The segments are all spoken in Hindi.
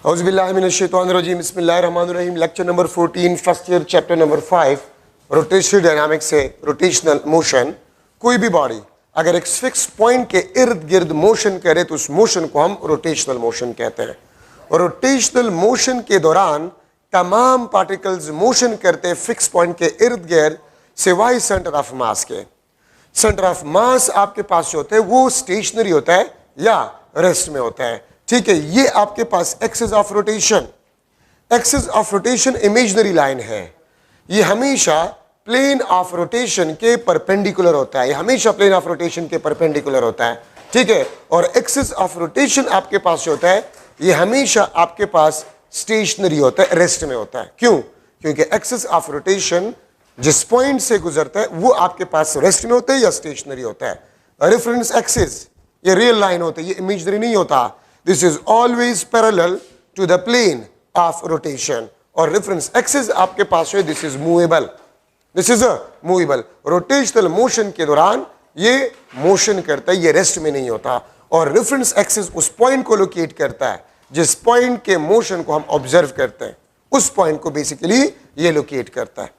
औज़ुबिल्लाहिमिनश्शैतानिर्रजीम बिस्मिल्लाहिर्रहमानिर्रहीम। Lecture number 14, first year, chapter number 5, rotational dynamics है। रोटेशनल मोशन, कोई भी बॉडी अगर एक फिक्स पॉइंट के इर्द गिर्द मोशन करे तो उस मोशन को हम रोटेशनल मोशन कहते हैं। और रोटेशनल मोशन के दौरान तमाम पार्टिकल्स मोशन करते हैं फिक्स पॉइंट के इर्द गिर्द सिवाय सेंटर ऑफ मास के। सेंटर ऑफ मास आपके पास जो होता है वो स्टेशनरी होता है या रेस्ट में होता है। ठीक है, ये आपके पास axis of rotation, axis of rotation imaginary line है। ये हमेशा प्लेन ऑफ रोटेशन के परपेंडिकुलर होता है, ये हमेशा प्लेन ऑफ रोटेशन के परपेंडिकुलर होता है। ठीक है, और एक्सिस ऑफ रोटेशन आपके पास जो होता है ये हमेशा आपके पास स्टेशनरी होता है, रेस्ट में होता है। क्यों? क्योंकि एक्सिस ऑफ रोटेशन जिस पॉइंट से गुजरता है वो आपके पास रेस्ट में होता है या स्टेशनरी होता है। रेफरेंस एक्सिस ये रियल लाइन होता है, ये इमेजिनरी नहीं होता। This is always parallel to the plane of rotation. और रेफरेंस एक्सिस आपके पास है, this is movable, this is a movable. Rotational motion के दौरान ये मोशन करता है, ये रेस्ट में नहीं होता। और रेफरेंस एक्सिस उस पॉइंट को लोकेट करता है जिस पॉइंट के मोशन को हम ऑब्जर्व करते हैं, उस पॉइंट को बेसिकली ये लोकेट करता है।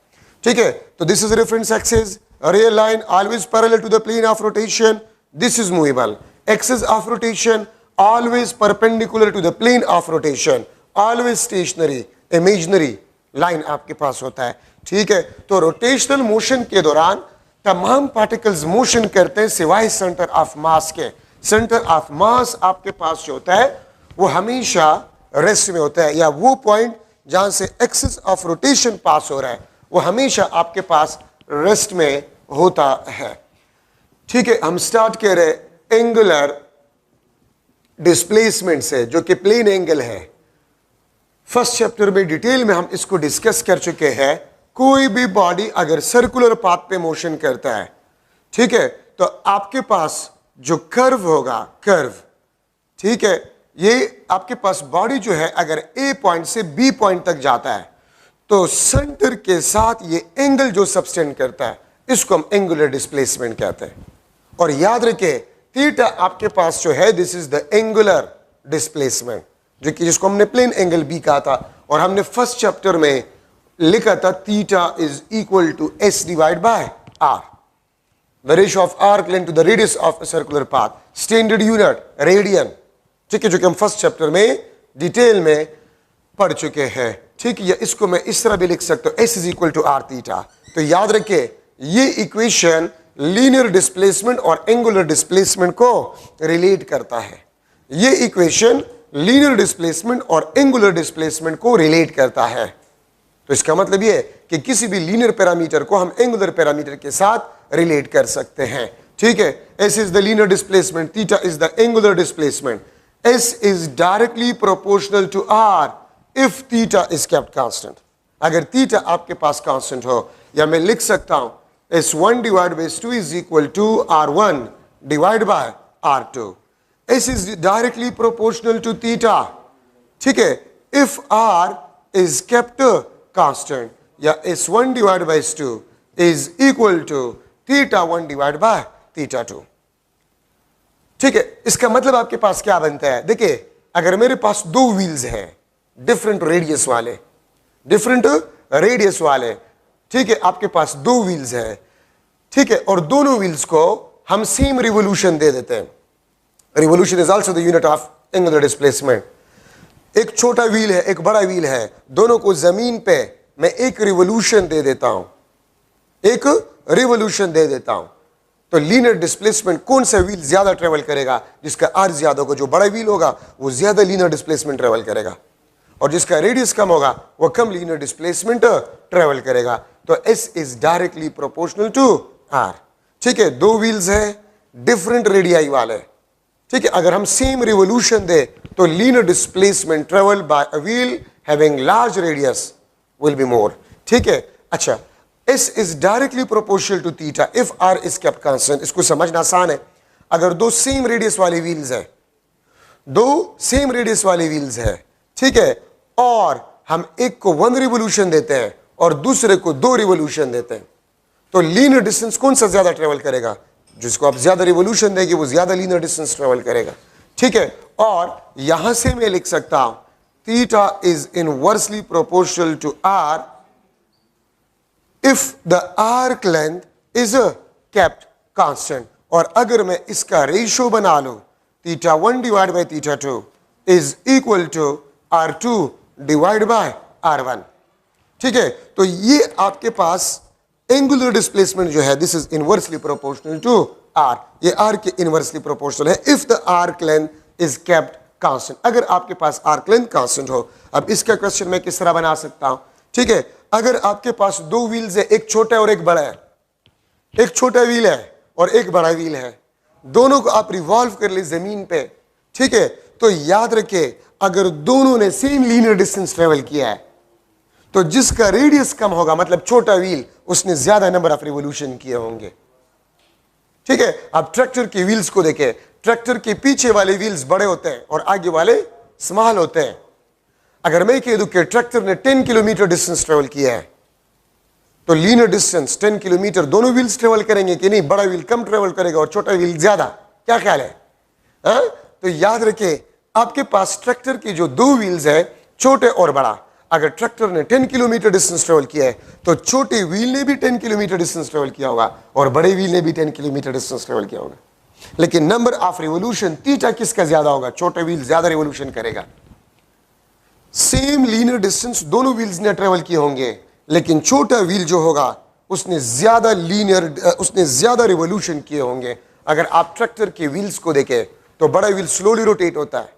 ठीक है, तो this is reference axis, real line always parallel to the plane of rotation, this is movable. Axis of rotation always perpendicular to the plane of rotation, always stationary, imaginary line आपके पास होता है। ठीक है, तो रोटेशनल मोशन के दौरान तमाम पार्टिकल्स मोशन करते हैं सिवाय सेंटर ऑफ मास के। सेंटर ऑफ मास आपके पास जो होता है वो हमेशा रेस्ट में होता है, या वो पॉइंट जहां से एक्सिस ऑफ रोटेशन पास हो रहा है वो हमेशा आपके पास रेस्ट में होता है। ठीक है, हम स्टार्ट कर रहे एंगुलर डिस्प्लेसमेंट से, जो कि प्लेन एंगल है। फर्स्ट चैप्टर में डिटेल में हम इसको डिस्कस कर चुके हैं। कोई भी बॉडी अगर सर्कुलर पाथ पे मोशन करता है, ठीक है, तो आपके पास जो कर्व होगा, कर्व, ठीक है, ये आपके पास बॉडी जो है अगर ए पॉइंट से बी पॉइंट तक जाता है तो सेंटर के साथ ये एंगल जो सबटेंड करता है इसको हम एंगुलर डिस्प्लेसमेंट कहते हैं। और याद रखें थीटा आपके पास जो है this is the angular displacement, जो कि जिसको हमने प्लेन एंगल बी कहा था। और हमने फर्स्ट चैप्टर में लिखा था theta is equal to S divide by R, the ratio of arc length to the radius of a circular path, standard unit radian. ठीक है, जो कि हम फर्स्ट चैप्टर में डिटेल में पढ़ चुके हैं। ठीक है, इसको मैं इस तरह भी लिख सकता हूं, S is equal to R theta. तो याद रखिए ये इक्वेशन लीनियर डिस्प्लेसमेंट और एंगुलर डिस्प्लेसमेंट को रिलेट करता है। ये इक्वेशन लीनियर डिस्प्लेसमेंट और एंगुलर डिस्प्लेसमेंट को रिलेट करता है। तो इसका मतलब ये है कि किसी भी लीनियर पैरामीटर को हम एंगुलर पैरामीटर के साथ रिलेट कर सकते हैं। ठीक है, S is the linear displacement, theta is the angular displacement. S is directly proportional to R if theta is kept constant. अगर थीटा आपके पास कांस्टेंट हो, या मैं लिख सकता हूं S1 divided by S2 is equal to R1 divided by R2. S is directly proportional to theta. ठीक है, if R is kept constant, या S1 divided by S2 is equal to theta 1 divided by theta 2. ठीक है, इसका मतलब आपके पास क्या बनता है? देखिए, अगर मेरे पास दो व्हील्स हैं डिफरेंट रेडियस वाले, डिफरेंट रेडियस वाले, ठीक है, आपके पास दो व्हील्स है, ठीक है, और दोनों व्हील्स को हम सेम रिवोल्यूशन दे देते हैं। Revolution is also the unit of angular displacement. एक छोटा व्हील है, एक बड़ा व्हील है, दोनों को जमीन पे मैं एक रिवोल्यूशन दे देता हूं, एक रिवोल्यूशन दे देता हूं, तो लीनियर डिस्प्लेसमेंट कौन सा व्हील ज्यादा ट्रेवल करेगा? जिसका आर्क ज्यादा होगा, जो बड़ा व्हील होगा वो ज्यादा लीनियर डिस्प्लेसमेंट ट्रेवल करेगा, और जिसका रेडियस कम होगा वो कम लीनियर डिस्प्लेसमेंट ट्रेवल करेगा। तो S is directly proportional to R। ठीक है, दो व्हील्स हैं डिफरेंट रेडियाई वाले, ठीक है, अगर हम सेम रिवोल्यूशन दे तो linear displacement travel by a wheel having large radius will be more. ठीक है, अच्छा, S is directly proportional to theta if R is kept constant. इसको समझना आसान है। अगर दो सेम रेडियस वाले व्हील्स हैं, दो सेम रेडियस वाले व्हील्स हैं, ठीक है, और हम एक को 1 रिवोल्यूशन देते हैं और दूसरे को 2 रिवोल्यूशन देते हैं, तो लीनियर डिस्टेंस कौन सा ज्यादा ट्रेवल करेगा? जिसको आप ज्यादा रिवोल्यूशन देंगे वो ज्यादा लीनियर डिस्टेंस ट्रेवल करेगा। ठीक है, और यहां से मैं लिख सकता हूं theta is inversely proportional to r if the arc length is kept constant. और अगर मैं इसका रेशियो बना लूं θ1 divide by θ2 is equal to r2 divide by r1. ठीक है, तो ये आपके पास एंगुलर डिस्प्लेसमेंट जो है this is inversely proportional to r. ये r के इनवर्सली प्रोपोर्शनल है if the arc length is kept constant. अगर आपके पास आर्क लेंथ कांस्टेंट हो. अब इसका क्वेश्चन मैं किस तरह बना सकता हूं? ठीक है, अगर आपके पास दो व्हील्स है, एक छोटा है और एक बड़ा है, एक छोटा व्हील है और एक बड़ा व्हील है, दोनों को आप रिवॉल्व कर ले जमीन पे. ठीक है, तो याद रखिए अगर दोनों ने सेम लीनियर डिस्टेंस ट्रेवल किया है तो जिसका रेडियस कम होगा मतलब छोटा व्हील उसने ज्यादा नंबर ऑफ रिवोल्यूशन किए होंगे. ठीक है, आप ट्रैक्टर के व्हील्स को देखें, ट्रैक्टर के पीछे वाले व्हील्स बड़े होते हैं और आगे वाले स्मॉल होते हैं. अगर मैं कह दूं कि ट्रैक्टर ने 10 किलोमीटर डिस्टेंस ट्रेवल किया है तो लीनियर डिस्टेंस 10 किलोमीटर दोनों व्हील्स ट्रेवल करेंगे कि नहीं? बड़ा व्हील कम ट्रेवल करेगा और छोटा व्हील ज्यादा. क्या ख्याल है? तो याद रखिए आपके पास ट्रैक्टर के जो दो व्हील्स है छोटे और बड़ा, अगर ट्रैक्टर ने 10 किलोमीटर डिस्टेंस ट्रेवल किया है तो छोटे व्हील ने भी 10 किलोमीटर डिस्टेंस ट्रेवल किया होगा और बड़े व्हील ने भी 10 किलोमीटर डिस्टेंस ट्रेवल किया होगा. लेकिन नंबर ऑफ रिवोल्यूशन थीटा किसका ज्यादा होगा? छोटे व्हील ज्यादा रिवोल्यूशन करेगा. सेम लीनियर डिस्टेंस दोनों व्हील्स ने ट्रेवल किए होंगे लेकिन छोटा व्हील जो होगा उसने ज्यादा रिवोल्यूशन किए होंगे. अगर आप ट्रैक्टर के व्हील्स को देखें तो बड़ा व्हील स्लोली रोटेट होता है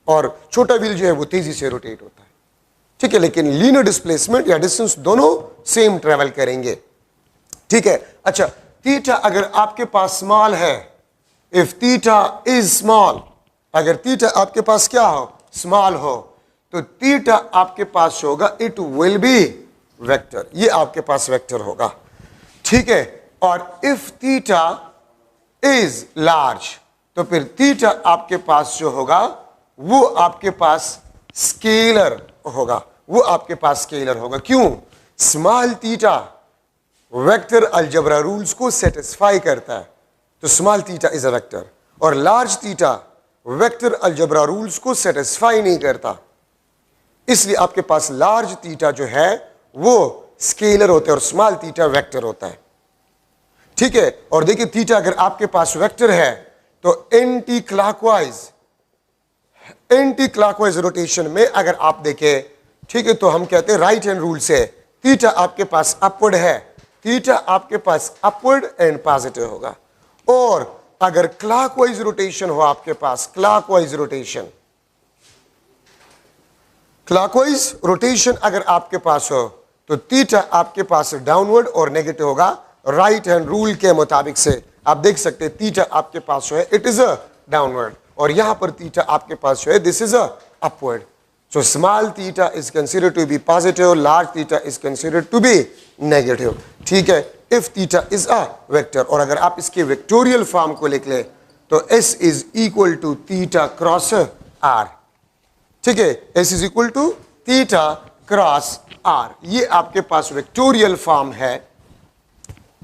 और छोटा व्हील जो है वो तेजी से रोटेट होता है. ठीक है, लेकिन लीनियर डिस्प्लेसमेंट या डिस्टेंस दोनों सेम ट्रेवल करेंगे. ठीक है, अच्छा थीटा अगर आपके पास स्मॉल है, इफ थीटा इज स्मॉल, अगर थीटा आपके पास क्या हो? स्मॉल हो, तो थीटा आपके पास होगा इट विल बी वेक्टर. ये आपके पास वेक्टर होगा. ठीक है, और इफ थीटा इज लार्ज तो फिर थीटा आपके पास जो होगा वो आपके पास स्केलर होगा. वो आपके पास स्केलर होगा. क्यों? Small theta vector algebra rules को सेटिस्फाई करता है तो small theta is a vector, और large theta vector algebra rules को सेटिस्फाई नहीं करता. इसलिए आपके पास लार्ज थीटा जो है वो स्केलर होता है और स्मॉल थीटा वेक्टर होता है. ठीक है, और देखिए थीटा अगर आपके पास वेक्टर है तो एंटी क्लॉकवाइज रोटेशन में अगर आप देखें, ठीक है, तो हम कहते हैं राइट हैंड रूल से थीटा आपके पास अपवर्ड है, थीटा आपके पास अपवर्ड एंड पॉजिटिव होगा. और अगर क्लॉकवाइज रोटेशन हो आपके पास, क्लॉकवाइज रोटेशन अगर आपके पास हो तो थीटा आपके पास डाउनवर्ड और नेगेटिव होगा. राइट हैंड रूल के मुताबिक से आप देख सकते हैं थीटा आपके पास जो है इट इज अ डाउनवर्ड और यहां पर थीटा आपके पास जो है this is a upward. So small theta is considered to be positive, large theta is considered to be negative. ठीक है, if theta is a vector. और अगर आप इसके वेक्टोरियल फॉर्म को लिख ले तो S is equal to theta cross R. ठीक है, S is equal to theta cross R. ये आपके पास वेक्टोरियल फॉर्म है.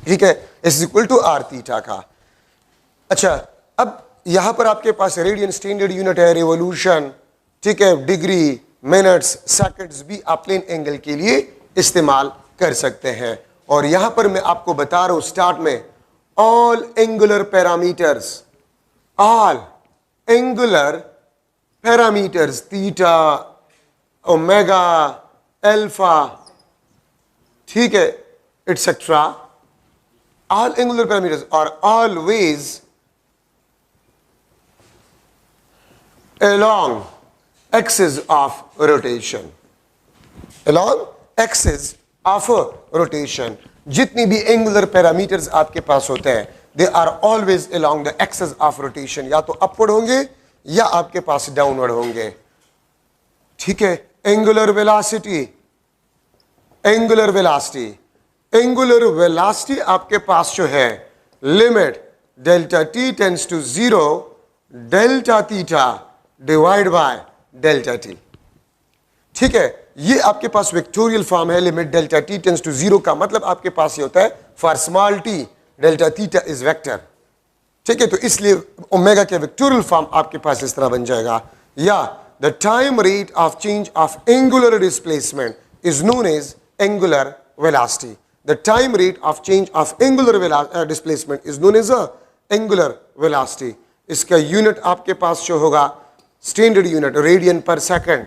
ठीक है, S is equal to R theta का. अच्छा, अब यहां पर आपके पास रेडियन स्टैंडर्ड यूनिट है, रिवोल्यूशन, ठीक है, डिग्री, मिनट्स, सेकंड्स भी आप प्लेन एंगल के लिए इस्तेमाल कर सकते हैं. और यहां पर मैं आपको बता रहा हूं स्टार्ट में all angular parameters theta, omega, alpha, ठीक है, etcetera, all angular parameters are always along axis of rotation. Along axis of rotation. जितनी भी एंगुलर पैरामीटर्स आपके पास होते हैं they are always along the axis of rotation. या तो अपवर्ड होंगे या आपके पास डाउनवर्ड होंगे. ठीक है, एंगुलर वेलोसिटी आपके पास जो है limit delta T tends to 0 delta theta divide by delta T. ठीक है, ये आपके पास वेक्टोरियल फॉर्म है. Limit delta T tends to 0 का मतलब आपके पास ये होता है for small T delta theta is vector. ठीक है, तो इसलिए ओमेगा के वेक्टोरियल फॉर्म आपके पास इस तरह बन जाएगा. या the time rate of change of angular displacement is known as angular velocity. The time rate of change of angular displacement is known as angular velocity. इसका यूनिट आपके पास जो होगा standard unit radian per second,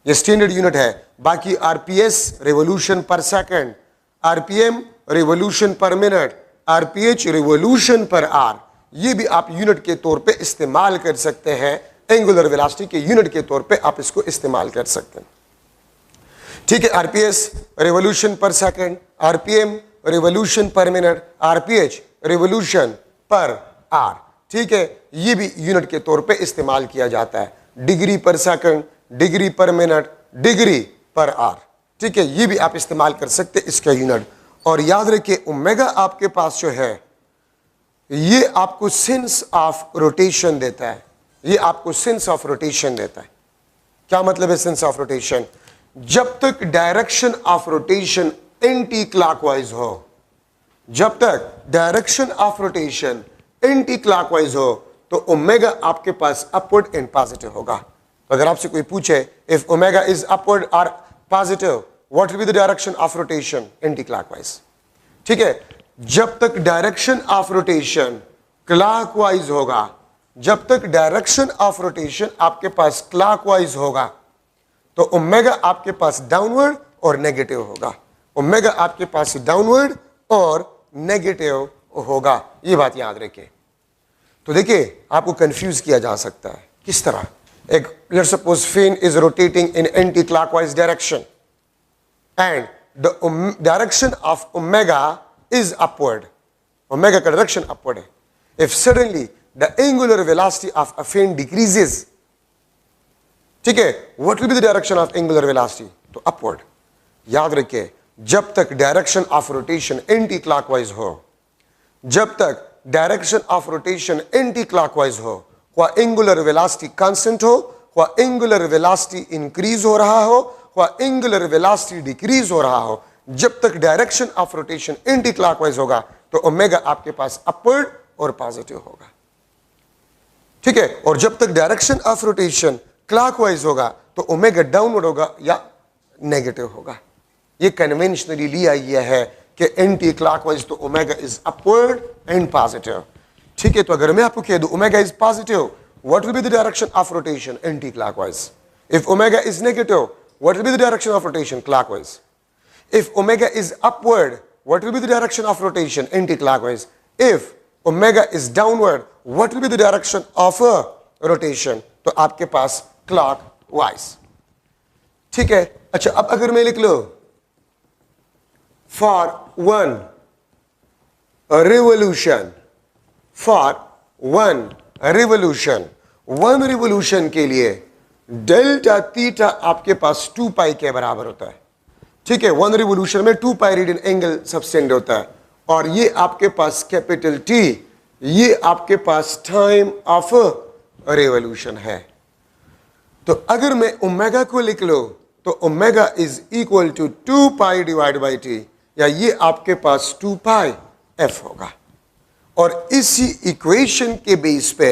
ये स्टैंडर्ड यूनिट है। बाकी RPS revolution per second, RPM revolution per minute, RPH revolution per hour, ये भी आप यूनिट के तौर पे इस्तेमाल कर सकते हैं। एंगुलर वेलोसिटी के यूनिट के तौर पे आप इसको इस्तेमाल कर सकते हैं। ठीक है, RPS revolution per second, RPM revolution per minute, RPH revolution per are. ठीक है, ये भी यूनिट के तौर पे इस्तेमाल किया जाता है। डिग्री पर सेकंड, डिग्री पर मिनट, डिग्री पर आर। ठीक है, ये भी आप इस्तेमाल कर सकते हैं इसका यूनिट। और याद रखिए ओमेगा आपके पास जो है ये आपको सेंस ऑफ रोटेशन देता है। ये आपको सेंस ऑफ रोटेशन देता है। क्या मतलब है सेंस ऑफ रोटेशन? जब तक direction of rotation anti clockwise हो, जब तक direction of rotation anti clockwise हो, तो ओमेगा आपके पास अपवर्ड एंड पॉजिटिव होगा। तो अगर आपसे कोई पूछे इफ ओमेगा इज अपवर्ड और positive, what will be the direction of rotation? Anti clockwise. ठीक है, जब तक डायरेक्शन ऑफ रोटेशन क्लॉकवाइज होगा, जब तक डायरेक्शन ऑफ रोटेशन आपके पास क्लॉकवाइज होगा, तो ओमेगा आपके पास डाउनवर्ड और नेगेटिव होगा। ओमेगा आपके पास डाउनवर्ड और नेगेटिव होगा। ये बात याद रखिए। तो देखिए आपको कंफ्यूज किया जा सकता है किस तरह। एक let's suppose fan is rotating in anti clockwise direction and the direction of omega is upward. Omega का direction upward है. If suddenly the angular velocity of a fan decreases, ठीक है, what will be the direction of angular velocity? तो upward. याद रखिए, जब तक direction of rotation anti clockwise हो, जब तक direction of rotation anti clockwise हो, वह angular velocity constant हो, वह angular velocity increase हो रहा हो, वह एंगुलर वेलोसिटी डिक्रीज हो रहा हो, जब तक direction of rotation anti clockwise होगा, तो ओमेगा आपके पास अपवर्ड और पॉजिटिव होगा। ठीक है, और जब तक डायरेक्शन ऑफ रोटेशन क्लॉकवाइज होगा, तो ओमेगा डाउनवर्ड होगा या नेगेटिव होगा। ये कन्वेंशनली लिया गया है कि एंटी क्लॉकवाइज तो omega is upward and positive. ठीक है, तो अगर मैं आपको कह दूं omega is positive, what will be the direction of rotation? Anti clockwise. If omega is negative, what will be the direction of rotation? Clockwise. If omega is upward, what will be the direction of rotation? Anti-clockwise. If omega is downward, what will be the direction of rotation? तो आपके पास clockwise. ठीक है, अच्छा अब अगर मैं लिख लो for one revolution, for one revolution के लिए डेल्टा थीटा आपके पास 2 पाई के बराबर होता है। ठीक है, 1 रिवोल्यूशन में 2 पाई रेडियन एंगल सबसेंड होता है। और ये आपके पास कैपिटल टी, ये आपके पास टाइम ऑफ रिवोल्यूशन है। तो अगर मैं ओमेगा को लिख लो, तो omega is equal to 2 pi divide by T, या ये आपके पास 2 पाई एफ होगा। और इसी इक्वेशन के बेस पे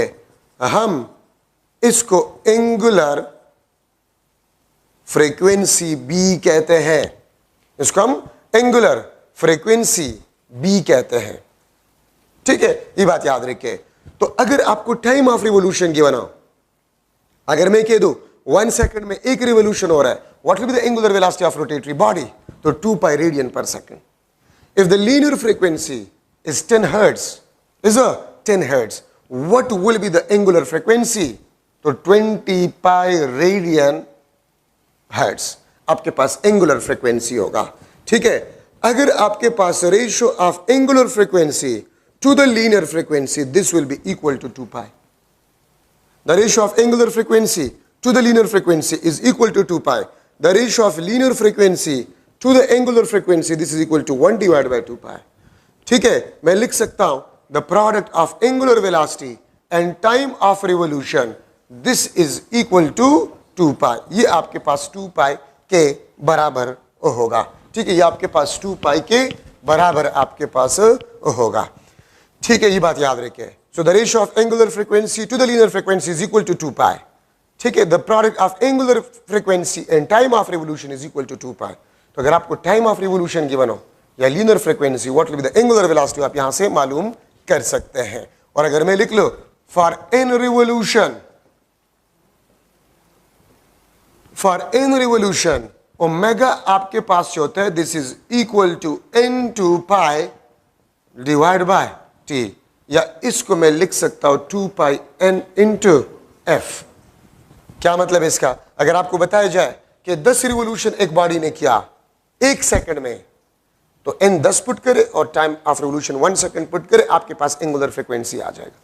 हम इसको एंगुलर फ्रीक्वेंसी बी कहते हैं। इसको हम एंगुलर फ्रीक्वेंसी बी कहते हैं। ठीक है, ये बात याद रखिए। तो अगर आपको टाइम ऑफ रिवोल्यूशन गिवन हो, अगर मैं कह दूं 1 सेकंड में 1 रिवोल्यूशन हो रहा है, what will be the angular velocity of rotatory body? तो 2 pi radian per second. If the linear frequency is 10 hertz, is a 10 hertz, what will be the angular frequency? तो 20 पाई रेडियन हर्ट्ज आपके पास एंगुलर फ्रीक्वेंसी होगा। ठीक है, अगर आपके पास ratio of angular frequency to the linear frequency, this will be equal to 2 pi. The ratio of angular frequency to the linear frequency is equal to 2 pi. The ratio of linear frequency to the angular frequency, this is equal to 1 divide by 2 pi. ठीक है, मैं लिख सकता हूं the product of angular velocity and time of revolution, this is equal to 2 पाई। ये आपके पास 2 पाई के बराबर होगा। ठीक है, ये आपके पास 2 पाई के बराबर आपके पास होगा। ठीक है, ये बात याद रखिए। So the ratio of angular frequency to the linear frequency is equal to 2 pi. ठीक है, the product of angular frequency and time of revolution is equal to 2 pi. तो अगर आपको टाइम ऑफ रिवोल्यूशन गिवन हो या linear frequency, what will be the angular velocity, आप यहां से मालूम कर सकते हैं। और अगर मैं लिख लो फॉर एन रिवोल्यूशन ओमेगा आपके पास जो होता है this is equal to n2 pi divide by t, या इसको मैं लिख सकता हूं 2 पाई n इंटू f। क्या मतलब है इसका? अगर आपको बताया जाए कि 10 रिवोल्यूशन एक बॉडी ने किया 1 सेकंड में, तो n 10 पुट करे और time of revolution 1 second put करे, आपके पास एंगुलर फ्रीक्वेंसी आ जाएगा।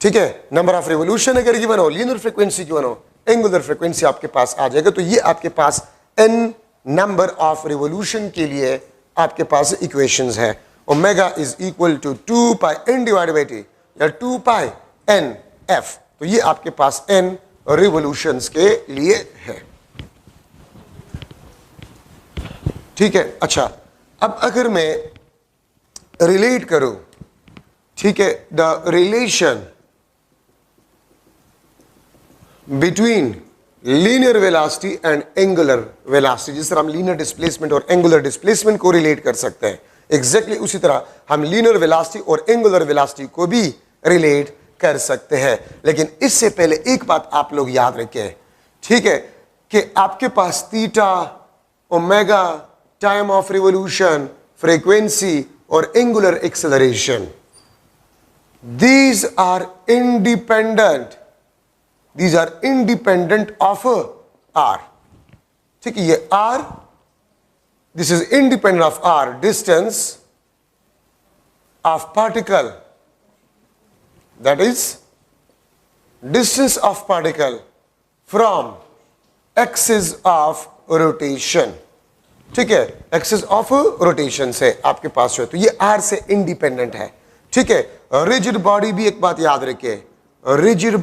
ठीक है, नंबर ऑफ रिवोल्यूशन अगर गिवन हो, लीनियर फ्रीक्वेंसी गिवन हो, एंगुलर फ्रीक्वेंसी आपके पास आ जाएगा। तो ये आपके पास n नंबर ऑफ रिवोल्यूशन के लिए आपके पास इक्वेशंस है। Omega is equal to 2 pi n divide by t या 2 पाई n f। तो ये आपके पास n रिवोल्यूशंस के लिए है। ठीक है, अच्छा अब अगर मैं रिलेट करूं, ठीक है, the relation between linear velocity and angular velocity, जिस तरह हम लीनियर डिस्प्लेसमेंट और एंगुलर डिस्प्लेसमेंट को रिलेट कर सकते हैं, एग्जैक्टली उसी तरह हम लीनियर वेलोसिटी और एंगुलर वेलोसिटी को भी रिलेट कर सकते हैं। लेकिन इससे पहले एक बात आप लोग याद रखें, ठीक है, कि आपके पास theta, omega, time of revolution, frequency और angular acceleration, these are independent, these are independent of r। ठीक है, ये r, this is independent of r, distance of particle, that is distance of particle from axis of rotation। ठीक है, एक्सिस ऑफ रोटेशन से आपके पास है, तो ये r से इंडिपेंडेंट है। ठीक है, रिजिड बॉडी भी एक बात याद रखिए, रिजिड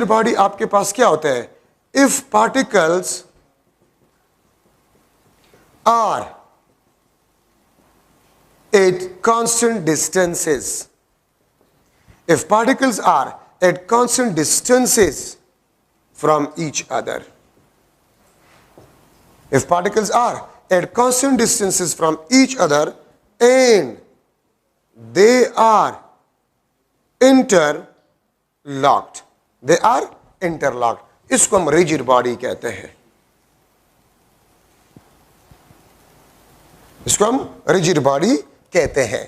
बॉडी आपके पास क्या होता है? If particles are at constant distances, if particles are at constant distances from each other, if particles are at constant distances from each other and they are interlocked, इसको हम रिजिड बॉडी कहते हैं, इसको हम रिजिड बॉडी कहते हैं।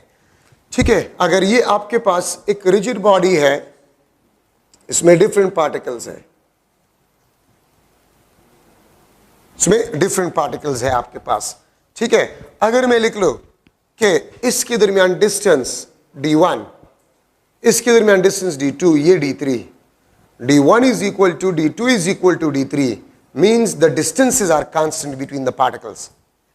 ठीक है, अगर ये आपके पास एक रिजिड बॉडी है, इसमें डिफरेंट पार्टिकल्स है, इसमें डिफरेंट पार्टिकल्स है आपके पास। ठीक है, अगर मैं लिख लो कि इसके दरमियान डिस्टेंस d1, इसके दरमियान डिस्टेंस d2, ये d3, d1 is equal to d2 is equal to d3, means the distances are constant between the particles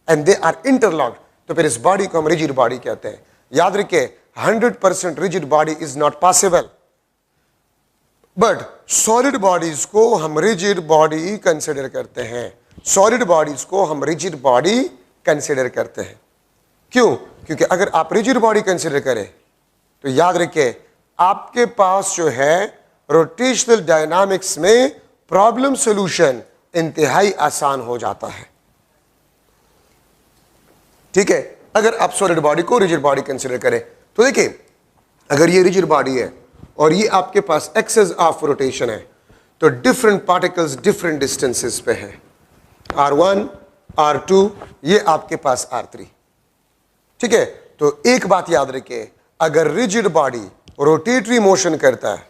and they are interlocked, तो फिर इस बॉडी को हम रिजिड बॉडी कहते हैं। याद रखिए 100% rigid body is not possible, but solid bodies को हम रिजिड बॉडी कंसिडर करते हैं, सॉलिड बॉडीज को हम रिजिड बॉडी कंसिडर करते हैं। क्यों? क्योंकि अगर आप रिजिड बॉडी कंसिडर करें तो याद रखिए आपके पास जो है रोटेशनल डायनामिक्स में प्रॉब्लम सॉल्यूशन इंतहाई आसान हो जाता है। ठीक है, अगर आप सॉलिड बॉडी को रिजिड बॉडी कंसिडर करें तो देखिए, अगर ये रिजिड बॉडी है और ये आपके पास एक्सिस ऑफ रोटेशन है, तो डिफरेंट पार्टिकल्स डिफरेंट डिस्टेंसेस पे है, r1, r2, ये आपके पास r3। ठीक है, तो एक बात याद रखिए, अगर रिजिड बॉडी रोटेटरी मोशन करता है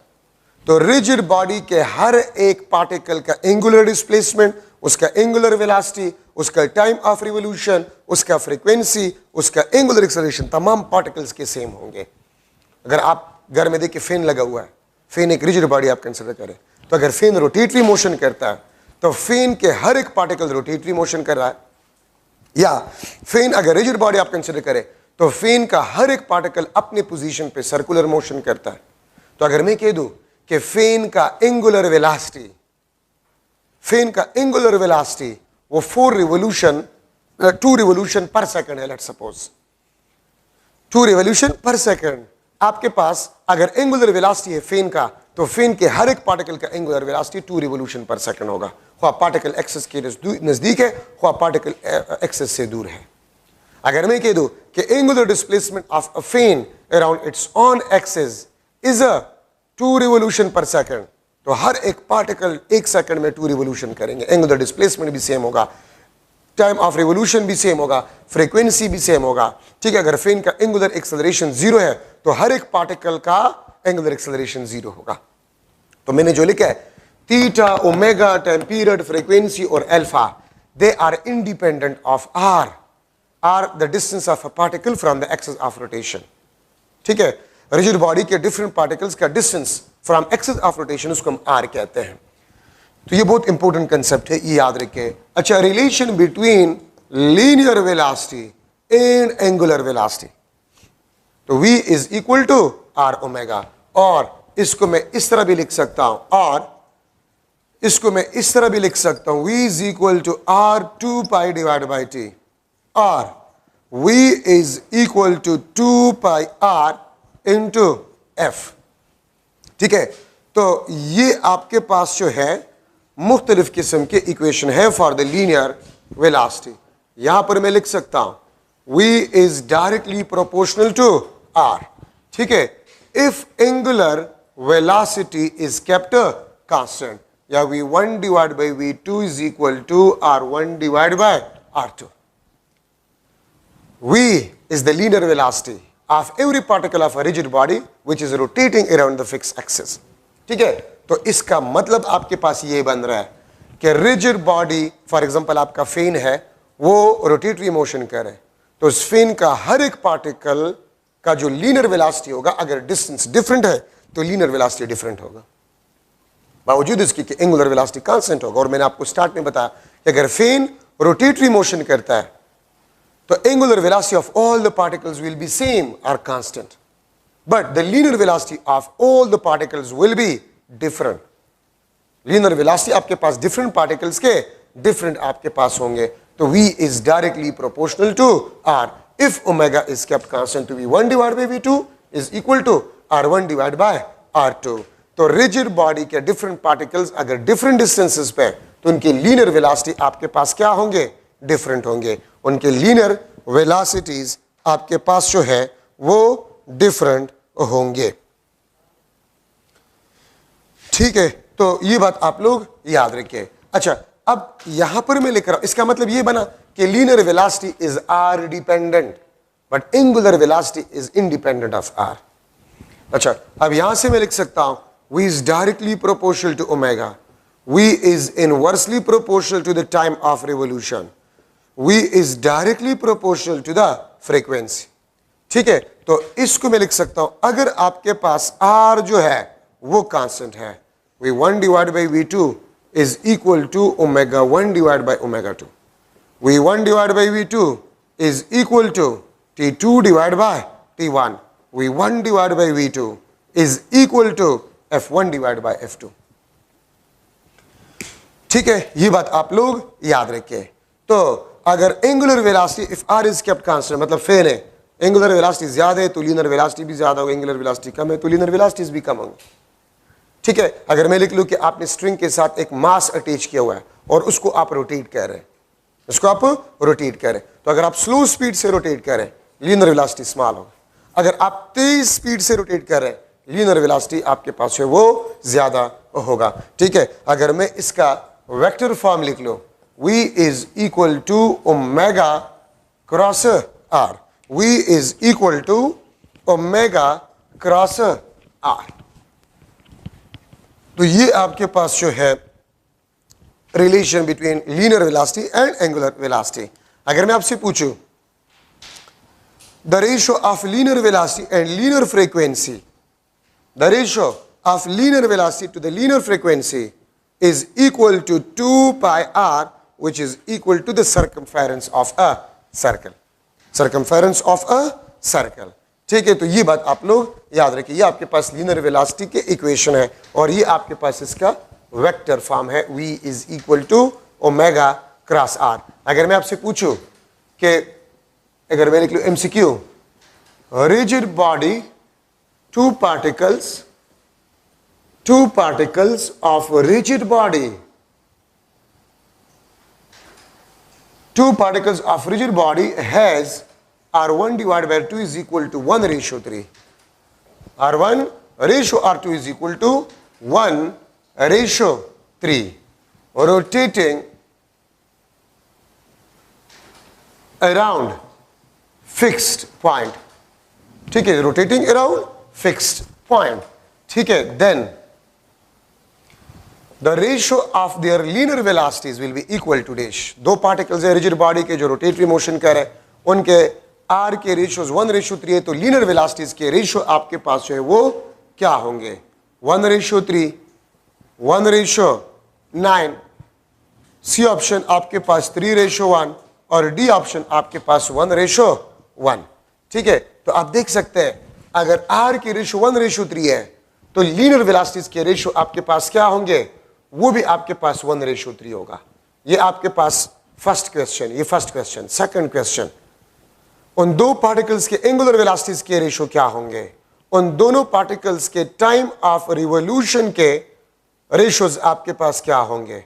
तो रिजिड बॉडी के हर एक पार्टिकल का एंगुलर डिस्प्लेसमेंट, उसका एंगुलर वेलोसिटी, उसका टाइम ऑफ रिवोल्यूशन, उसका फ्रीक्वेंसी, उसका एंगुलर एक्सेलरेशन, तमाम पार्टिकल्स के सेम होंगे। अगर आप घर में देखिए फैन लगा हुआ है, फैन एक रिजिड बॉडी आप कंसिडर करें, तो अगर फैन रोटेटरी मोशन करता है तो फैन के हर एक पार्टिकल रोटेटरी मोशन कर रहा है, या फैन अगर रिजिड बॉडी आप कंसिडर करें तो फैन का हर एक पार्टिकल अपने पोजीशन पे सर्कुलर मोशन करता है। तो अगर मैं कह दूं कि फैन का एंगुलर वेलोसिटी, फैन का एंगुलर वेलोसिटी वो 2 रिवोल्यूशन पर सेकंड है, let's suppose 2 revolution per second, आपके पास अगर एंगुलर वेलोसिटी है फैन का तो फिन के हर एक पार्टिकल का angular velocity 2 revolution per second होगा, ख्वाह पार्टिकल एक्सिस के नजदीक है ख्वाह पार्टिकल एक्सिस से दूर है। अगर मैं कह दूं कि angular displacement of a fin around its on axis is a 2 revolution per second, तो हर एक पार्टिकल 1 सेकंड में 2 रिवोल्यूशन करेंगे। एंगुलर डिस्प्लेसमेंट भी सेम होगा, टाइम ऑफ रिवोल्यूशन भी सेम होगा, फ्रीक्वेंसी भी सेम होगा। ठीक है, अगर फिन का एंगुलर एक्सेलरेशन 0 है तो हर एक पार्टिकल का एंगुलर एक्सेलरेशन 0 होगा। तो मैंने जो लिखा है theta, omega, time period, frequency और alpha, they are independent of r the distance of a particle from the axis of rotation. ठीक है, रिजिड बॉडी के डिफरेंट पार्टिकल्स का distance from axis of rotation उसको हम आर कहते हैं। तो ये बहुत इंपॉर्टेंट कंसेप्ट है, ये याद रखें। अच्छा, relation between linear velocity and angular velocity, तो v is equal to r omega, और इसको मैं इस तरह भी लिख सकता हूं, और इसको मैं इस तरह भी लिख सकता हूं, v is equal to r 2 pi divide by t, और v is equal to 2 pi r into f. ठीक है, तो ये आपके पास जो है मुख्तलिफ किस्म के इक्वेशन है फॉर द लीनियर वेलोसिटी। यहां पर मैं लिख सकता हूं v is directly proportional to r। ठीक है, if angular velocity is kept constant, या v1 divide by v2 is equal to r1 divide by r2। v is the linear velocity of every particle of a rigid body which is rotating around the fixed axis। ठीक है, तो इसका मतलब आपके पास ये बन रहा है कि रिजिड बॉडी, फॉर एग्जांपल आपका फेन है, वो रोटेटरी मोशन करे, तो उस फेन का हर एक पार्टिकल का जो लीनियर वेलोसिटी होगा, अगर डिस्टेंस डिफरेंट है तो लीनियर वेलोसिटी डिफरेंट होगा, बावजूद इसके कि एंगुलर वेलोसिटी कांस्टेंट होगा। और मैंने आपको स्टार्ट में बताया कि अगर फेन रोटेटरी मोशन करता है तो angular velocity of all the particles will be same और constant, but the linear velocity of all the particles will be different. Linear velocity आपके पास डिफरेंट पार्टिकल्स के डिफरेंट आपके पास होंगे, तो v is directly proportional to r। If omega is kept constant, तो v1 divide by v2 is equal to r1 divide by r2। तो रिजिड बॉडी के डिफरेंट पार्टिकल्स अगर डिफरेंट डिस्टेंसेस पे, तो उनके लीनियर वेलोसिटी आपके पास क्या होंगे, डिफरेंट होंगे। उनके लीनियर वेलोसिटीज आपके पास जो है वो डिफरेंट होंगे। ठीक है, तो ये बात आप लोग याद रखिए। अच्छा, अब यहां पर मैं लिख रहा हूं, इसका मतलब ये बना कि linear velocity is r dependent but angular velocity is independent of r. अच्छा, अब यहां से मैं लिख सकता हूं v is directly proportional to omega, v is inversely proportional to the time of revolution, v is directly proportional to the frequency। ठीक है, तो इसको मैं लिख सकता हूं, अगर आपके पास r जो है वो कांस्टेंट है, v1 divide by v2 is equal to omega 1 divide by omega 2, v1 divide by v2 is equal to t2 divide by t1, v1 divide by v2 is equal to f1 divide by f2। ठीक है, ये बात आप लोग याद रखिए। तो अगर angular velocity if r is kept constant, मतलब फेन है, एंगुलर वेलोसिटी ज्यादा है तो लीनियर वेलोसिटी भी ज्यादा होगी, एंगुलर वेलोसिटी कम है तो लीनियर वेलोसिटीज भी कम होंगी। ठीक है, अगर मैं लिख लूं कि आपने स्ट्रिंग के साथ एक मास अटैच किया हुआ है और उसको आप रोटेट कर रहे हैं, उसको आप रोटेट करें, तो अगर आप स्लो स्पीड से रोटेट करें लीनियर वेलोसिटी स्मॉल होगा, अगर आप तेज स्पीड से रोटेट कर रहे हैं लीनियर वेलोसिटी आपके पास है वो ज्यादा होगा। ठीक है, अगर मैं इसका वेक्टर फॉर्म लिख लो, v is equal to omega cross r, v is equal to omega cross r, तो ये आपके पास जो है relation between linear velocity and angular velocity. अगर मैं आपसे पूछूं the ratio of linear velocity and linear frequency, the ratio of linear velocity to the linear frequency is equal to 2 pi r, which is equal to the circumference of a circle, circumference of a circle। ठीक है, तो ये बात आप लोग याद रखिए, ये आपके पास लीनियर वेलोसिटी के इक्वेशन है और ये आपके पास इसका वेक्टर फॉर्म है, v is equal to omega cross r। अगर मैं आपसे पूछूं कि अगर मैं लिख लूं MCQ, rigid body, two two particles of a rigid body, two particles of rigid body has R1 divided by 2 is equal to 1:3. R1 ratio R2 is equal to 1:3. Rotating around fixed point. ठीक है, rotating around fixed point. ठीक है, then the ratio of their linear velocities will be equal to dash. दो particles है rigid body के जो rotatory motion कर रहे हैं, उनके R के ratios 1:3 है, तो linear velocities के ratio आपके पास जो है वो क्या होंगे? 1:3, 1:9, C ऑप्शन आपके पास 3:1 और D ऑप्शन आपके पास 1:1. ठीक है, तो आप देख सकते हैं अगर R की रेशियो 1:3 है तो लीनियर वेलोसिटीज के रेशियो आपके पास क्या होंगे? वो भी आपके पास 1:3 होगा. ये आपके पास फर्स्ट क्वेश्चन, ये फर्स्ट क्वेश्चन. सेकंड क्वेश्चन, उन दो पार्टिकल्स के एंगुलर वेलोसिटीज के रेशियो क्या होंगे? उन दोनों पार्टिकल्स के टाइम ऑफ रिवॉल्यूशन के रेशियोज आपके पास क्या होंगे?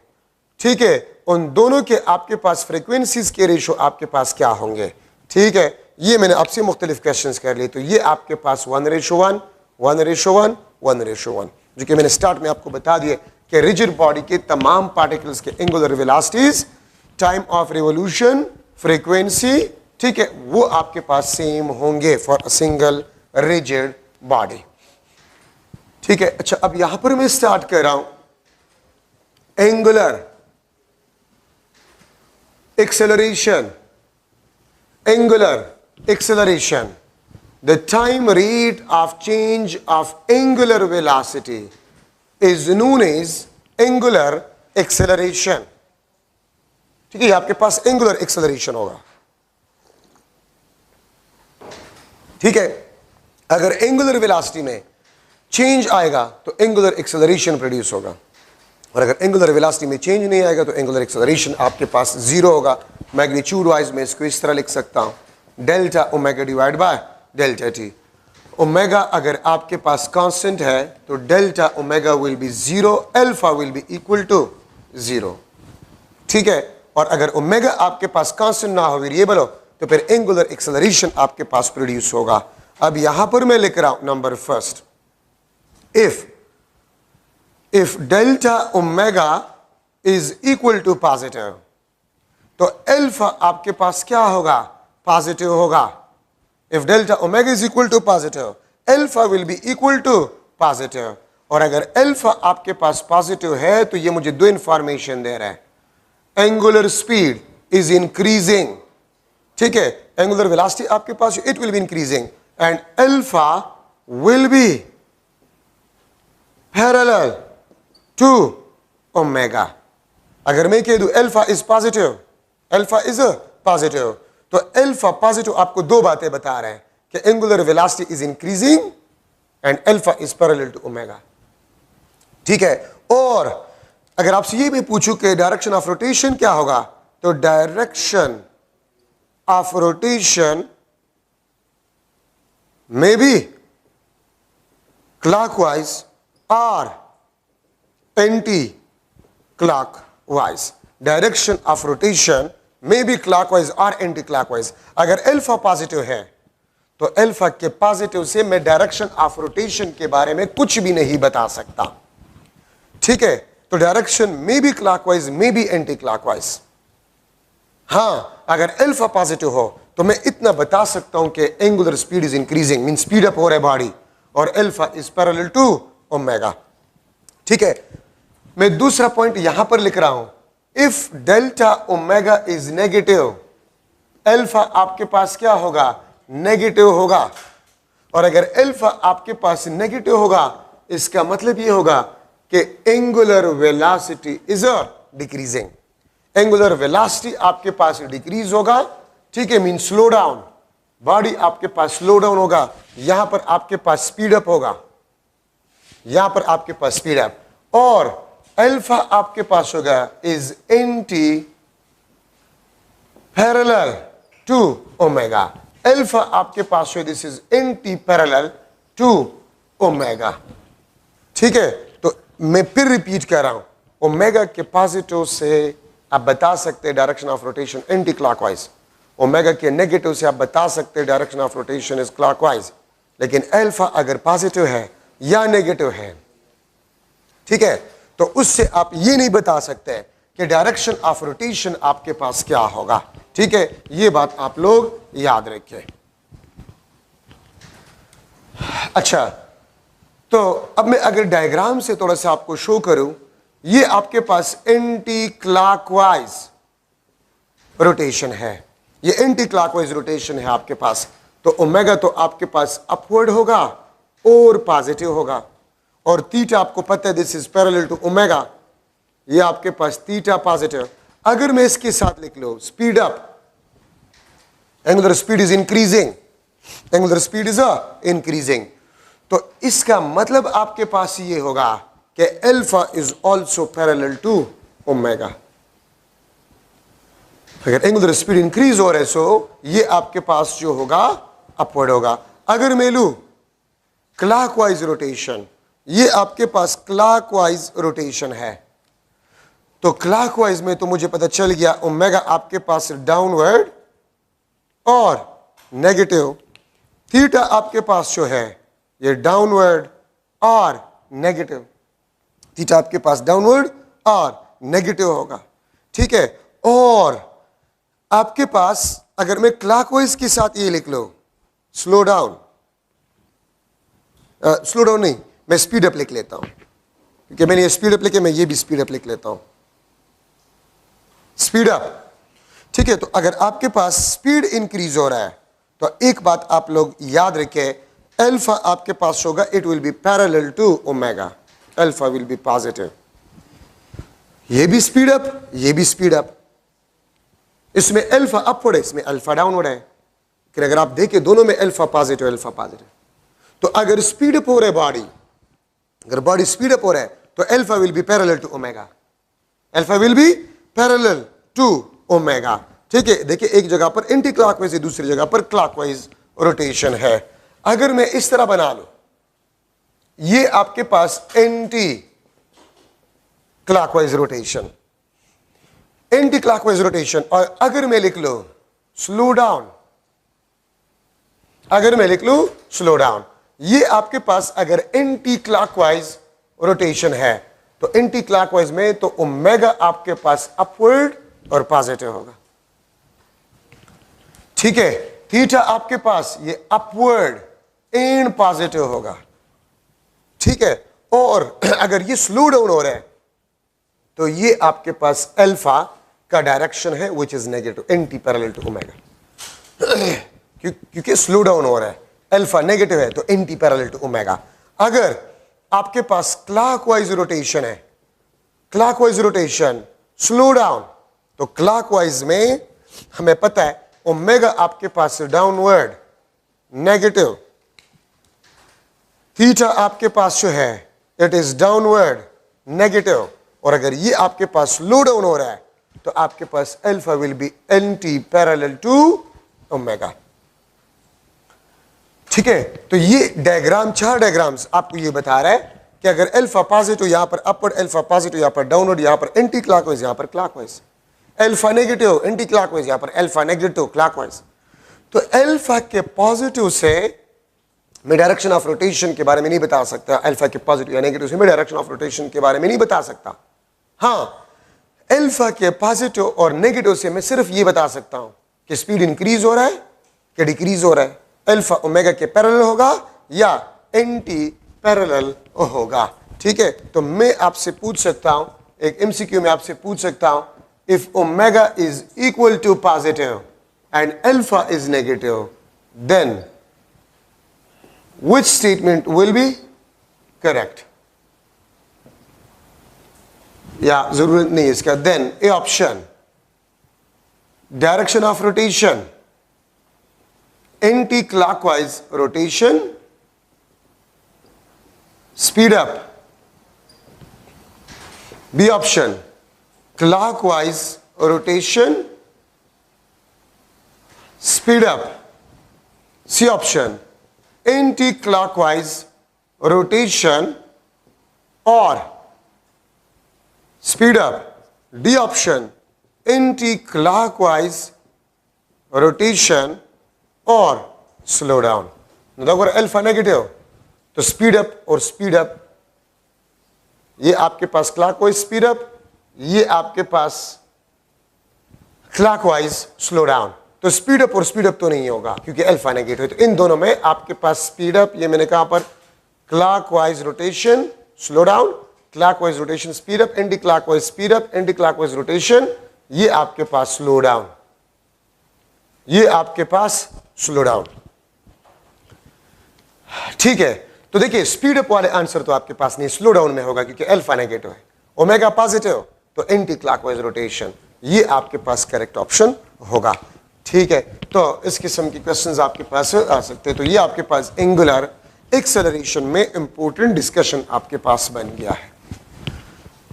ठीक है, उन दोनों के आपके पास फ्रीक्वेंसीज के रेशियो आपके पास क्या होंगे? ठीक है, ये मैंने आपसे मुख्तलिफ क्वेश्चंस कर लिए. तो ये आपके पास 1:1, 1:1, 1:1, जो कि मैंने स्टार्ट में आपको बता दिए कि रिजिड बॉडी के तमाम पार्टिकल्स के angular velocities, time of revolution, frequency, ठीक है, वो आपके पास सेम होंगे for a single rigid body. ठीक है, अच्छा अब यहां पर मैं स्टार्ट कर रहा हूं angular acceleration. Angular acceleration, the time rate of change of angular velocity is known as angular acceleration. ठीक है, आपके पास angular acceleration होगा. ठीक है, अगर angular velocity में change आएगा तो angular acceleration प्रोड्यूस होगा, और अगर एंगुलर वेलोसिटी में चेंज नहीं आएगा तो एंगुलर एक्सेलरेशन आपके पास जीरो होगा. मैग्नीट्यूड वाइज में इसको इस तरह लिख सकता हूं, delta omega divide by delta t. Omega अगर आपके पास कांस्टेंट है तो delta omega will be zero, alpha will be equal to zero. ठीक है, और अगर ओमेगा आपके पास कांस्टेंट ना हो, वेरिएबल हो, तो फिर एंगुलर एक्सेलरेशन आपके पास प्रोड्यूस होगा. अब यहां पर मैं लिख रहा हूं number first, if delta omega is equal to positive, तो अल्फा आपके पास क्या होगा? पॉजिटिव होगा. if delta omega is equal to positive, alpha will be equal to positive. और अगर अल्फा आपके पास पॉजिटिव है तो ये मुझे दो इंफॉर्मेशन दे रहा है. Angular speed is increasing. ठीक है, एंगुलर वेलोसिटी आपके पास it will be increasing and alpha will be parallel to omega. अगर मैं कह दूं alpha is positive, alpha is positive, तो अल्फा पॉजिटिव आपको दो बातें बता रहे हैं कि angular velocity is increasing and alpha is parallel to omega. ठीक है, और अगर आपसे ये भी पूछूं कि डायरेक्शन ऑफ रोटेशन क्या होगा, तो direction of rotation may be clockwise और anti-clockwise. Direction of rotation may be clockwise or anti-clockwise. अगर अल्फा पॉजिटिव है तो अल्फा के पॉजिटिव से मैं डायरेक्शन ऑफ रोटेशन के बारे में कुछ भी नहीं बता सकता. ठीक है, तो direction may be clockwise, may be anti clockwise. हाँ, अगर अल्फा पॉजिटिव हो तो मैं इतना बता सकता हूं कि angular speed is increasing, mean speed up हो रहा है बॉडी, और alpha is parallel to omega. ठीक है, मैं दूसरा पॉइंट यहां पर लिख रहा हूं, if delta omega is negative, alpha आपके पास क्या होगा? नेगेटिव होगा. और अगर अल्फा आपके पास नेगेटिव होगा, इसका मतलब ये होगा कि angular velocity is decreasing. Angular velocity आपके पास डिक्रीज होगा. ठीक है, मीन स्लो डाउन, बॉडी आपके पास स्लो डाउन होगा. यहां पर आपके पास स्पीड अप होगा, यहां पर आपके पास स्पीड अप, और अल्फा आपके पास होगा is anti parallel to omega. Alpha आपके पास हो, this is anti parallel to omega. ठीक है, तो मैं फिर रिपीट कर रहा हूं, ओमेगा के पॉजिटिव से आप बता सकते हैं direction of rotation anti clockwise, omega के नेगेटिव से आप बता सकते हैं direction of rotation is clockwise. लेकिन अल्फा अगर पॉजिटिव है या नेगेटिव है, ठीक है, तो उससे आप ये नहीं बता सकते कि डायरेक्शन ऑफ रोटेशन आपके पास क्या होगा। ठीक है, ये बात आप लोग याद रखें। अच्छा, तो अब मैं अगर डायग्राम से थोड़ा सा आपको शो करूं, ये आपके पास एंटी क्लॉकवाइज रोटेशन है, ये एंटी क्लॉकवाइज रोटेशन है आपके पास। तो ओमेगा तो आपके पास अपवर्ड होगा और पॉजिटिव होगा, और थीटा आपको पता है this is parallel to omega, ये आपके पास थीटा पॉजिटिव। अगर मैं इसके साथ लिख लो speed up, angular speed is increasing, angular speed is increasing, तो इसका मतलब आपके पास ये होगा कि alpha is also parallel to omega. अगर एंगुलर स्पीड इंक्रीज हो रहा है सो ये आपके पास जो होगा अपवर्ड होगा। अगर मैं लू क्लॉकवाइज रोटेशन, ये आपके पास क्लॉकवाइज रोटेशन है, तो क्लॉकवाइज में तो मुझे पता चल गया ओमेगा आपके पास डाउनवर्ड और नेगेटिव, थीटा आपके पास जो है ये डाउनवर्ड और नेगेटिव, थीटा आपके पास डाउनवर्ड और नेगेटिव होगा। ठीक है, और आपके पास अगर मैं क्लॉकवाइज के साथ ये लिख लो स्लो डाउन, स्लो डाउन नहीं, मैं स्पीड अप लिख लेता हूं, क्योंकि मैंने ये स्पीड अप लिखे, मैं ये भी स्पीड अप लिख लेता हूं, स्पीड अप। ठीक है, तो अगर आपके पास स्पीड इंक्रीज हो रहा है तो एक बात आप लोग याद रखें, अल्फा आपके पास होगा it will be parallel to omega, alpha will be positive. ये भी स्पीड अप, ये भी स्पीड अप, इसमें अल्फा अपवर्ड है, इसमें अल्फा डाउनवर्ड है। लेकिन अगर आप देखें दोनों में अल्फा पॉजिटिव अल्फा पॉजिटिव, तो अगर स्पीड अप हो रहा है बॉडी, अगर बॉडी स्पीड अप हो रहा है तो alpha will be parallel to omega, alpha will be parallel to omega. ठीक है, देखिए एक जगह पर एंटी क्लॉकवाइज है, दूसरी जगह पर क्लॉकवाइज रोटेशन है। अगर मैं इस तरह बना लूं, ये आपके पास anti clockwise rotation, anti clockwise rotation, और अगर मैं लिख लो स्लो डाउन, अगर मैं लिख लूं स्लो डाउन, ये आपके पास अगर एंटी क्लॉकवाइज रोटेशन है तो एंटी क्लॉकवाइज में तो ओमेगा आपके पास अपवर्ड और पॉजिटिव होगा। ठीक है, थीटा आपके पास ये अपवर्ड एंड पॉजिटिव होगा। ठीक है, और अगर ये स्लो डाउन हो रहा है तो ये आपके पास अल्फा का डायरेक्शन है which is negative, anti parallel to omega, क्योंकि स्लो डाउन हो रहा है, अल्फा नेगेटिव है तो एंटी पैरेलल टू ओमेगा। अगर आपके पास क्लॉकवाइज रोटेशन है, क्लॉकवाइज रोटेशन स्लो डाउन, तो क्लॉकवाइज में हमें पता है ओमेगा आपके पास डाउनवर्ड नेगेटिव, थीटा आपके पास जो है इट इज डाउनवर्ड नेगेटिव, और अगर ये आपके पास स्लो डाउन हो रहा है तो आपके पास alpha will be anti parallel to omega. ठीक है, तो ये डायग्राम, चार डायग्राम्स आपको ये बता रहा है कि अगर अल्फा पॉजिटिव यहां पर अपवर्ड, अल्फा पॉजिटिव यहां पर डाउनवर्ड, यहां पर एंटी क्लॉकवाइज, यहां पर clockwise, alpha negative anti clockwise, यहां पर अल्फा नेगेटिव क्लॉकवाइज। तो अल्फा के पॉजिटिव से मैं डायरेक्शन ऑफ रोटेशन के बारे में नहीं बता सकता, अल्फा के पॉजिटिव या नेगेटिव से मैं डायरेक्शन ऑफ रोटेशन के बारे में नहीं बता सकता। हाँ, अल्फा के पॉजिटिव और नेगेटिव से मैं सिर्फ ये बता सकता हूं कि स्पीड इंक्रीज हो रहा है कि डिक्रीज हो रहा है, अल्फा ओमेगा के पैरेलल होगा या एंटी पैरेलल होगा। ठीक है, तो मैं आपसे पूछ सकता हूं, एक एमसीक्यू में आपसे पूछ सकता हूं, if omega is equal to positive and alpha is negative, then which statement will be correct? या जरूरत नहीं इसका, then A option, direction of rotation anti-clockwise rotation, speed up. B option, clockwise rotation, speed up. C option, anti-clockwise rotation or speed up, D option anti clockwise rotation और स्लो डाउन। अगर अल्फा नेगेटिव तो स्पीड अप और स्पीड अप, ये आपके पास क्लॉकवाइज स्पीड अप, ये आपके पास क्लॉकवाइज स्लो डाउन। तो स्पीड अप और स्पीड अप तो नहीं होगा क्योंकि अल्फा नेगेटिव है। तो इन दोनों में आपके पास स्पीड अप, ये मैंने कहा पर clockwise rotation slow down, clockwise rotation speed up, anti clockwise speed up, anti clockwise rotation, ये आपके पास स्लो डाउन, ये आपके पास स्लो डाउन। ठीक है, तो देखिए स्पीड अप वाले आंसर तो आपके पास नहीं, स्लो डाउन में होगा क्योंकि अल्फा नेगेटिव है। ओमेगा पॉजिटिव तो एंटी क्लॉकवाइज रोटेशन, ये आपके पास करेक्ट ऑप्शन होगा। ठीक है, तो इस किस्म के क्वेश्चंस आपके पास आ सकते हैं। तो ये आपके पास एंगुलर एक्सेलरेशन में इंपॉर्टेंट डिस्कशन आपके पास बन गया है।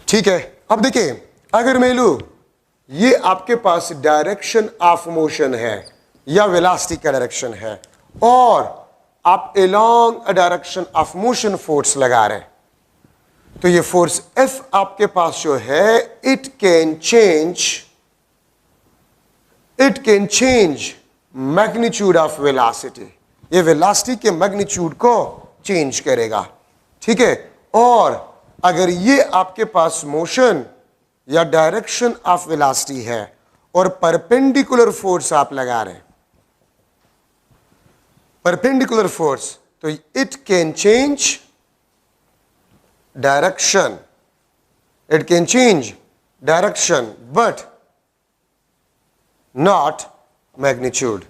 ठीक है, अब देखिए अगर मैं लूं ये आपके पास डायरेक्शन ऑफ मोशन है या वेलोसिटी का डायरेक्शन है और आप along a direction of motion force लगा रहे हैं, तो ये फोर्स F आपके पास जो है it can change magnitude of velocity, ये वेलोसिटी के मैग्नीट्यूड को चेंज करेगा। ठीक है, और अगर ये आपके पास मोशन या डायरेक्शन ऑफ वेलोसिटी है और परपेंडिकुलर फोर्स आप लगा रहे हैं, परपेंडिकुलर फोर्स, तो it can change direction, it can change direction but not magnitude.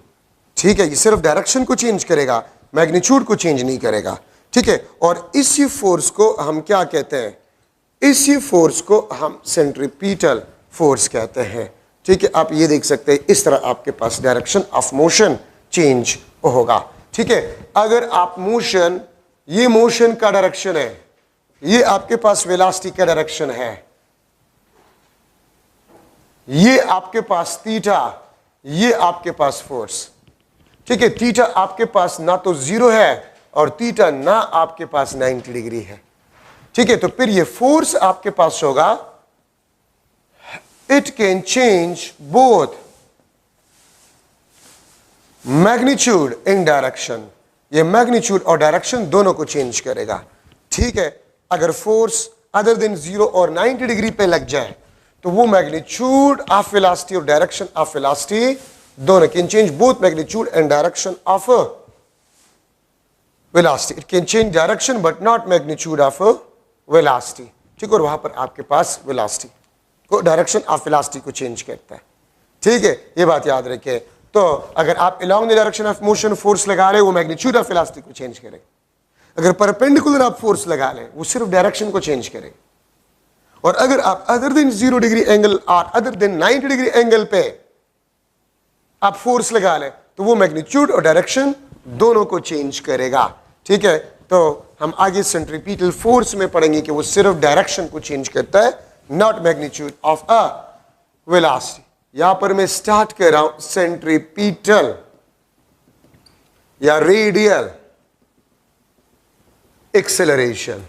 ठीक है, ये सिर्फ डायरेक्शन को चेंज करेगा, मैग्नीट्यूड को चेंज नहीं करेगा। ठीक है, और इसी फोर्स को हम क्या कहते हैं, इसी फोर्स को हम सेंट्रीपिटल फोर्स कहते हैं। ठीक है, आप ये देख सकते हैं इस तरह आपके पास डायरेक्शन ऑफ मोशन चेंज होगा। ठीक है, अगर आप मोशन, ये मोशन का डायरेक्शन है, ये आपके पास वेलोसिटी का डायरेक्शन है, ये आपके पास थीटा, ये आपके पास फोर्स। ठीक है, थीटा आपके पास ना तो जीरो है और थीटा ना आपके पास 90 डिग्री है। ठीक है, तो फिर ये फोर्स आपके पास होगा, it can change both magnitude in direction, ये मैग्नीट्यूड और डायरेक्शन दोनों को चेंज करेगा। ठीक है, अगर फोर्स अदर देन 0 और 90 डिग्री पे लग जाए तो वो मैग्नीट्यूड ऑफ वेलोसिटी और डायरेक्शन ऑफ वेलोसिटी दोनों can change both magnitude and direction of velocity. It can change direction but not magnitude of velocity. ठीक, और वहां पर आपके पास वेलोसिटी को, डायरेक्शन ऑफ वेलोसिटी को चेंज करता है। ठीक है, ये बात याद रखें। तो अगर आप along the direction of motion force लगा रहे, वो मैग्नीट्यूड ऑफ वेलोसिटी को चेंज करेगा। अगर परपेंडिकुलर आप फोर्स लगा लें, वो सिर्फ डायरेक्शन को चेंज करेगा। और अगर आप अदर देन 0 डिग्री एंगल और अदर देन 90 डिग्री एंगल पे आप फोर्स लगा लें, तो वो मैग्नीट्यूड और डायरेक्शन दोनों को चेंज करेगा। ठीक है, तो हम आगे सेंट्रीपिटल फोर्स में पढ़ेंगे कि वो सिर्फ डायरेक्शन को चेंज करता है, not magnitude of a velocity. यहां पर मैं स्टार्ट कर रहा हूं सेंट्रीपिटल या रेडियल एक्सेलरेशन।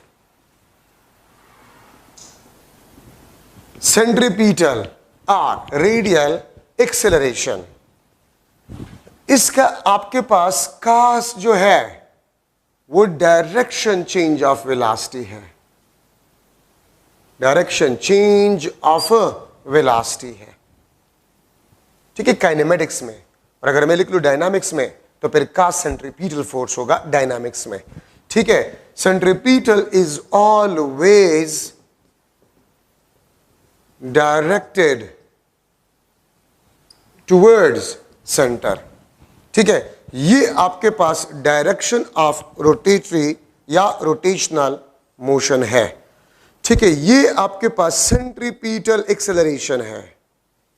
सेंट्रीपिटल और रेडियल एक्सेलरेशन, इसका आपके पास कास जो है वो डायरेक्शन चेंज ऑफ वेलोसिटी है, डायरेक्शन चेंज ऑफ वेलोसिटी है। ठीक है, काइनेमेटिक्स में। और अगर मैं लिख लूं डायनामिक्स में तो फिर कास सेंट्रीपिटल फोर्स होगा डायनामिक्स में। ठीक है, centripetal is always directed towards centre. ठीक है, ये आपके पास डायरेक्शन ऑफ रोटेटरी या रोटेशनल मोशन है। ठीक है, ये आपके पास सेंट्रीपिटल एक्सेलरेशन है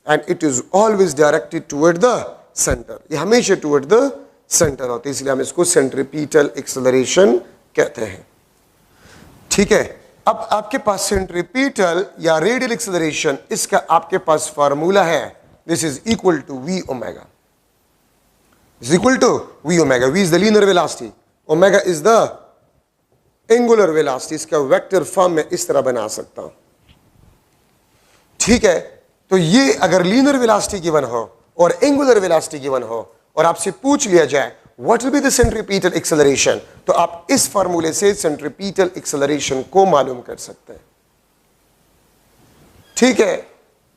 and it is always directed toward the centre, ये हमेशा टुवर्ड द सेंटर होते हैं, इसलिए हम इसको सेंट्रीपिटल एक्सेलरेशन कहते हैं। ठीक है, अब आपके पास सेंट्रीपिटल या रेडियल एक्सेलरेशन, इसका आपके पास फार्मूला है, this is equal to v omega, is equal to v omega. v is the linear velocity, omega is the angular velocity. इसका वेक्टर फॉर्म में इस तरह बना सकता हूं। ठीक है, तो ये अगर लीनियर वेलोसिटी गिवन हो और एंगुलर वेलोसिटी गिवन हो और आपसे पूछ लिया जाए what will be the centripetal acceleration, तो आप इस फार्मूले से सेंट्रीपिटल एक्सेलरेशन को मालूम कर सकते हैं। ठीक है,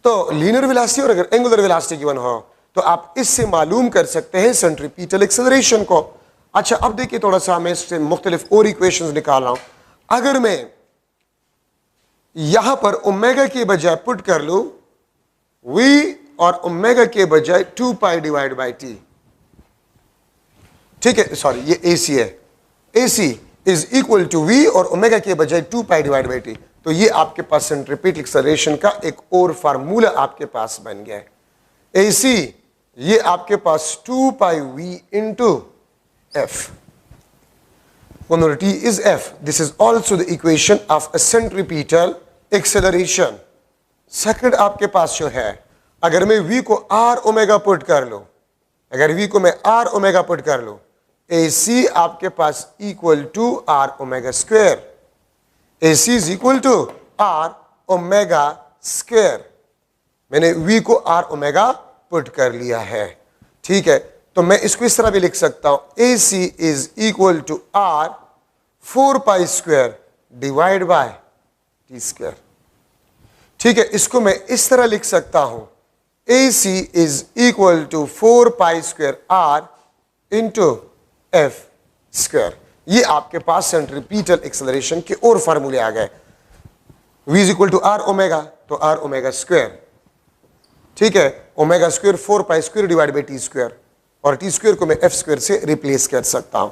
तो लीनियर वेलोसिटी और अगर एंगुलर वेलोसिटी गिवन हो तो आप इससे मालूम कर सकते हैं सेंट्रीपिटल एक्सेलरेशन को। अच्छा, अब देखिए थोड़ा सा मैं इससे मुख्तलिफ और इक्वेशंस निकाल रहा हूं। अगर मैं यहां पर ओमेगा के बजाय पुट कर लूं v और ओमेगा के बजाय 2 पाई डिवाइड बाई टी, ठीक है, सॉरी ये AC है, AC is equal to v और ओमेगा के बजाय 2 पाई डिवाइड बाई टी, तो ये आपके पास सेंट्रीपिटल एक्सेलरेशन का एक और फार्मूला आपके पास बन गया है। AC ये आपके पास 2 पाई v into f, quantity is f. This is also the equation of a centripetal acceleration. Second आपके पास जो है, अगर मैं v को r ओमेगा पुट कर लो, अगर v को मैं r ओमेगा पुट कर लो, AC आपके पास equal to r omega square, AC is equal to r omega square. मैंने v को r ओमेगा पुट कर लिया है, ठीक है, तो मैं इसको इस तरह भी लिख सकता हूं, AC is equal to r 4 pi square divide by t square. ठीक है, इसको मैं इस तरह लिख सकता हूं, AC is equal to 4 pi square r into f square. ये आपके पास सेंट्रीपिटल एक्सेलरेशन के और फार्मूले आ गए। v is equal to r omega, तो r ओमेगा स्क्वायर, ठीक है, omega square 4 pi square divide by t square, और टी स्क्वायर को मैं एफ स्क्वायर से रिप्लेस कर सकता हूं।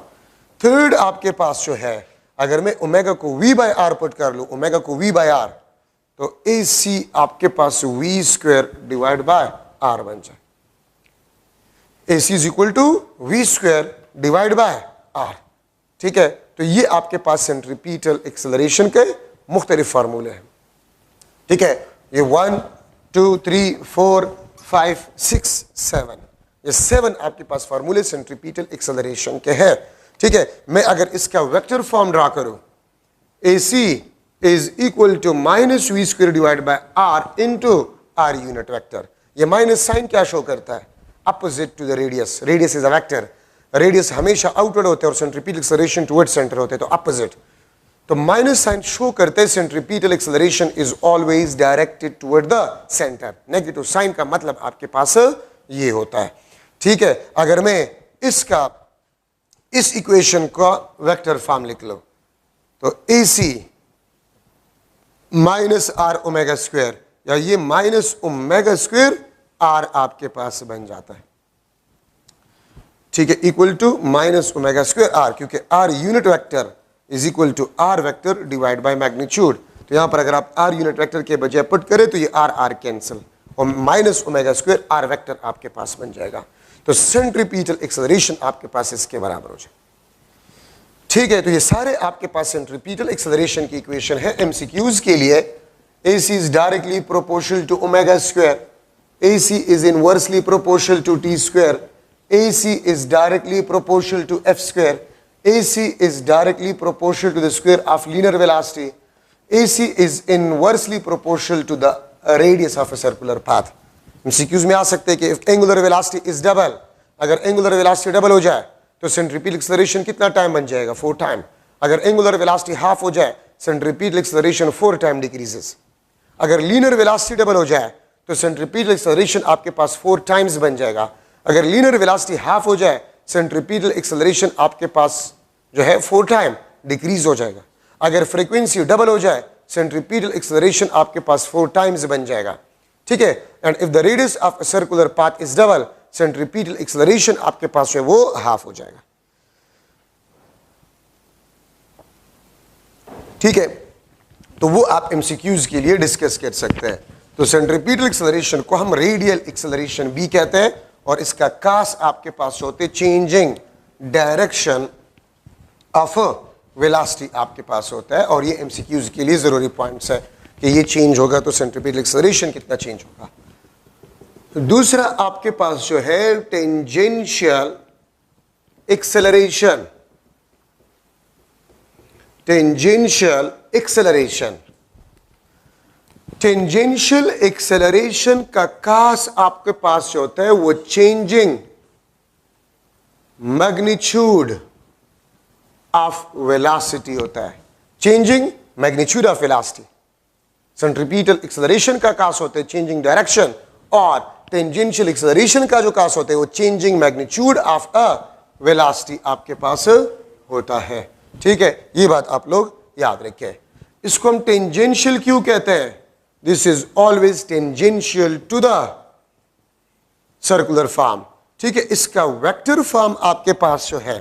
थर्ड आपके पास जो है, अगर मैं ओमेगा को v बाय आर पुट कर लूं, ओमेगा को v बाय आर, तो AC आपके पास v square divide by r बन जाए। AC is equal to v square divide by r, ठीक है, तो ये आपके पास सेंट्रीपिटल एक्सेलरेशन के मुख्तलिफ फार्मूले हैं। ठीक है, ये 1 2 3 4 5 6 7, ये 7 आपके पास फार्मूले सेंट्रीपिटल एक्सेलरेशन के हैं। ठीक है, मैं अगर इसका वेक्टर फॉर्म ड्रा करूं, AC is equal to minus v square divide by r into r unit vector. ये माइनस साइन क्या शो करता है? Opposite to the radius. Radius is a vector, radius हमेशा आउटवर्ड होते हैं और सेंट्रीपिटल एक्सेलरेशन टुवर्ड सेंटर होते हैं, तो अपोजिट। तो माइनस साइन शो करते हैं centripetal acceleration is always directed toward the centre. Negative sign का मतलब आपके पास ये होता है। ठीक है, अगर मैं इस इक्वेशन का वेक्टर फॉर्म लिख लो, तो AC minus r omega square, या ये माइनस ओमेगा स्क्वायर आर आपके पास बन जाता है। ठीक है, equal to minus omega square r, क्योंकि r unit vector is equal to r vector divide by magnitude. तो यहां पर अगर आप आर यूनिट वेक्टर के बजाय पुट करें तो ये आर आर कैंसिल, और minus omega square r vector आपके पास बन जाएगा। तो सेंट्रीपिटल एक्सेलरेशन आपके पास इसके बराबर हो जाए। ठीक है, तो ये सारे आपके पास सेंट्रीपिटल एक्सेलरेशन की इक्वेशन है एमसीक्यूज के लिए। AC is directly proportional to omega square, AC is inversely proportional to t square, AC is directly proportional to f square, AC is directly proportional to the square of linear velocity, AC is inversely proportional to the radius of a circular path. MCQs में आ सकते हैं कि if angular velocity is double, अगर एंगुलर वेलोसिटी डबल हो जाए तो सेंट्रीपिटल एक्सेलरेशन कितना टाइम बन जाएगा? 4 टाइम। अगर एंगुलर वेलोसिटी हाफ हो जाए, सेंट्रीपिटल एक्सेलरेशन 4 टाइम डिक्रीजेस। अगर लीनियर वेलोसिटी डबल हो जाए तो सेंट्रीपिटल एक्सेलरेशन आपके पास 4 टाइम्स बन जाएगा। अगर लीनियर वेलोसिटी हाफ हो जाए, सेंट्रीपिटल एक्सेलरेशन आपके पास जो है 4 टाइम डिक्रीज हो जाएगा। अगर फ्रीक्वेंसी डबल हो जाए, सेंट्रीपिटल एक्सेलरेशन आपके पास 4 टाइम्स बन जाएगा। ठीक है, and if the radius of a circular path is double, centripetal acceleration आपके पास जो है वो हाफ हो जाएगा। ठीक है, तो वो आप एमसीक्यूज के लिए डिस्कस कर सकते हैं। तो सेंट्रीपिटल एक्सेलरेशन को हम रेडियल एक्सेलरेशन भी कहते हैं, और इसका कास आपके पास होते चेंजिंग डायरेक्शन ऑफ वेलोसिटी आपके पास होता है, और ये एमसीक्यूज के लिए जरूरी पॉइंट्स है कि ये चेंज होगा तो सेंट्रीपिटल एक्सेलरेशन कितना चेंज होगा। दूसरा आपके पास जो है tangential acceleration. Tangential acceleration, tangential acceleration का कास आपके पास जो होता है वो चेंजिंग मैग्नीट्यूड ऑफ वेलोसिटी होता है। Changing magnitude of velocity. Centripetal acceleration का कास होता है चेंजिंग डायरेक्शन, और टेंजेंशियल एक्सेलरेशन का जो कास होता है वो changing magnitude of a velocity आपके पास होता है। ठीक है, ये बात आप लोग याद रखें। इसको हम टेंजेंशियल क्यों कहते हैं? This is always tangential to the circular form. ठीक है, इसका वेक्टर फॉर्म आपके पास जो है,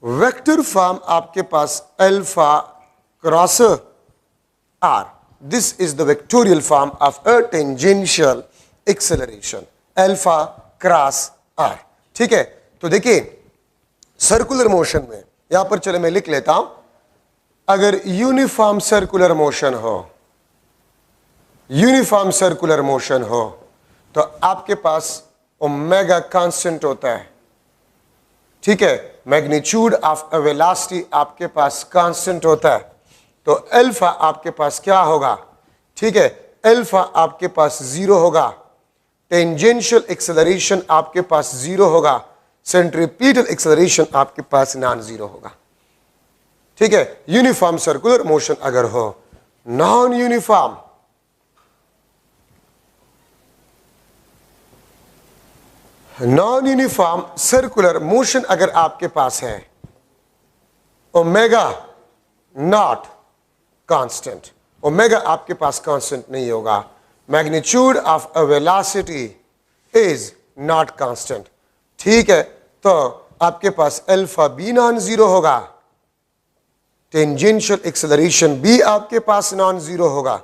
वेक्टर फॉर्म आपके पास alpha cross r, this is the vectorial form of a tangential acceleration, alpha cross r. ठीक है, तो देखिए सर्कुलर मोशन में यहां पर चले मैं लिख लेता हूं, अगर यूनिफॉर्म सर्कुलर मोशन हो, यूनिफॉर्म सर्कुलर मोशन हो तो आपके पास ओमेगा कांस्टेंट होता है। ठीक है, मैग्नीट्यूड ऑफ अ वेलोसिटी आपके पास कांस्टेंट होता है, तो अल्फा आपके पास क्या होगा? ठीक है, अल्फा आपके पास 0 होगा, टेंजेंशियल एक्सेलरेशन आपके पास 0 होगा, सेंट्रीपिटल एक्सेलरेशन आपके पास नॉन जीरो होगा। ठीक है, यूनिफॉर्म सर्कुलर मोशन अगर हो, नॉन यूनिफॉर्म सर्कुलर मोशन अगर आपके पास है, ओमेगा नॉट कांस्टेंट, ओमेगा आपके पास कांस्टेंट नहीं होगा, magnitude of a velocity is not constant. ठीक है, तो आपके पास अल्फा बी नॉन जीरो होगा, टेंजेंशियल एक्सेलरेशन भी आपके पास नॉन जीरो होगा।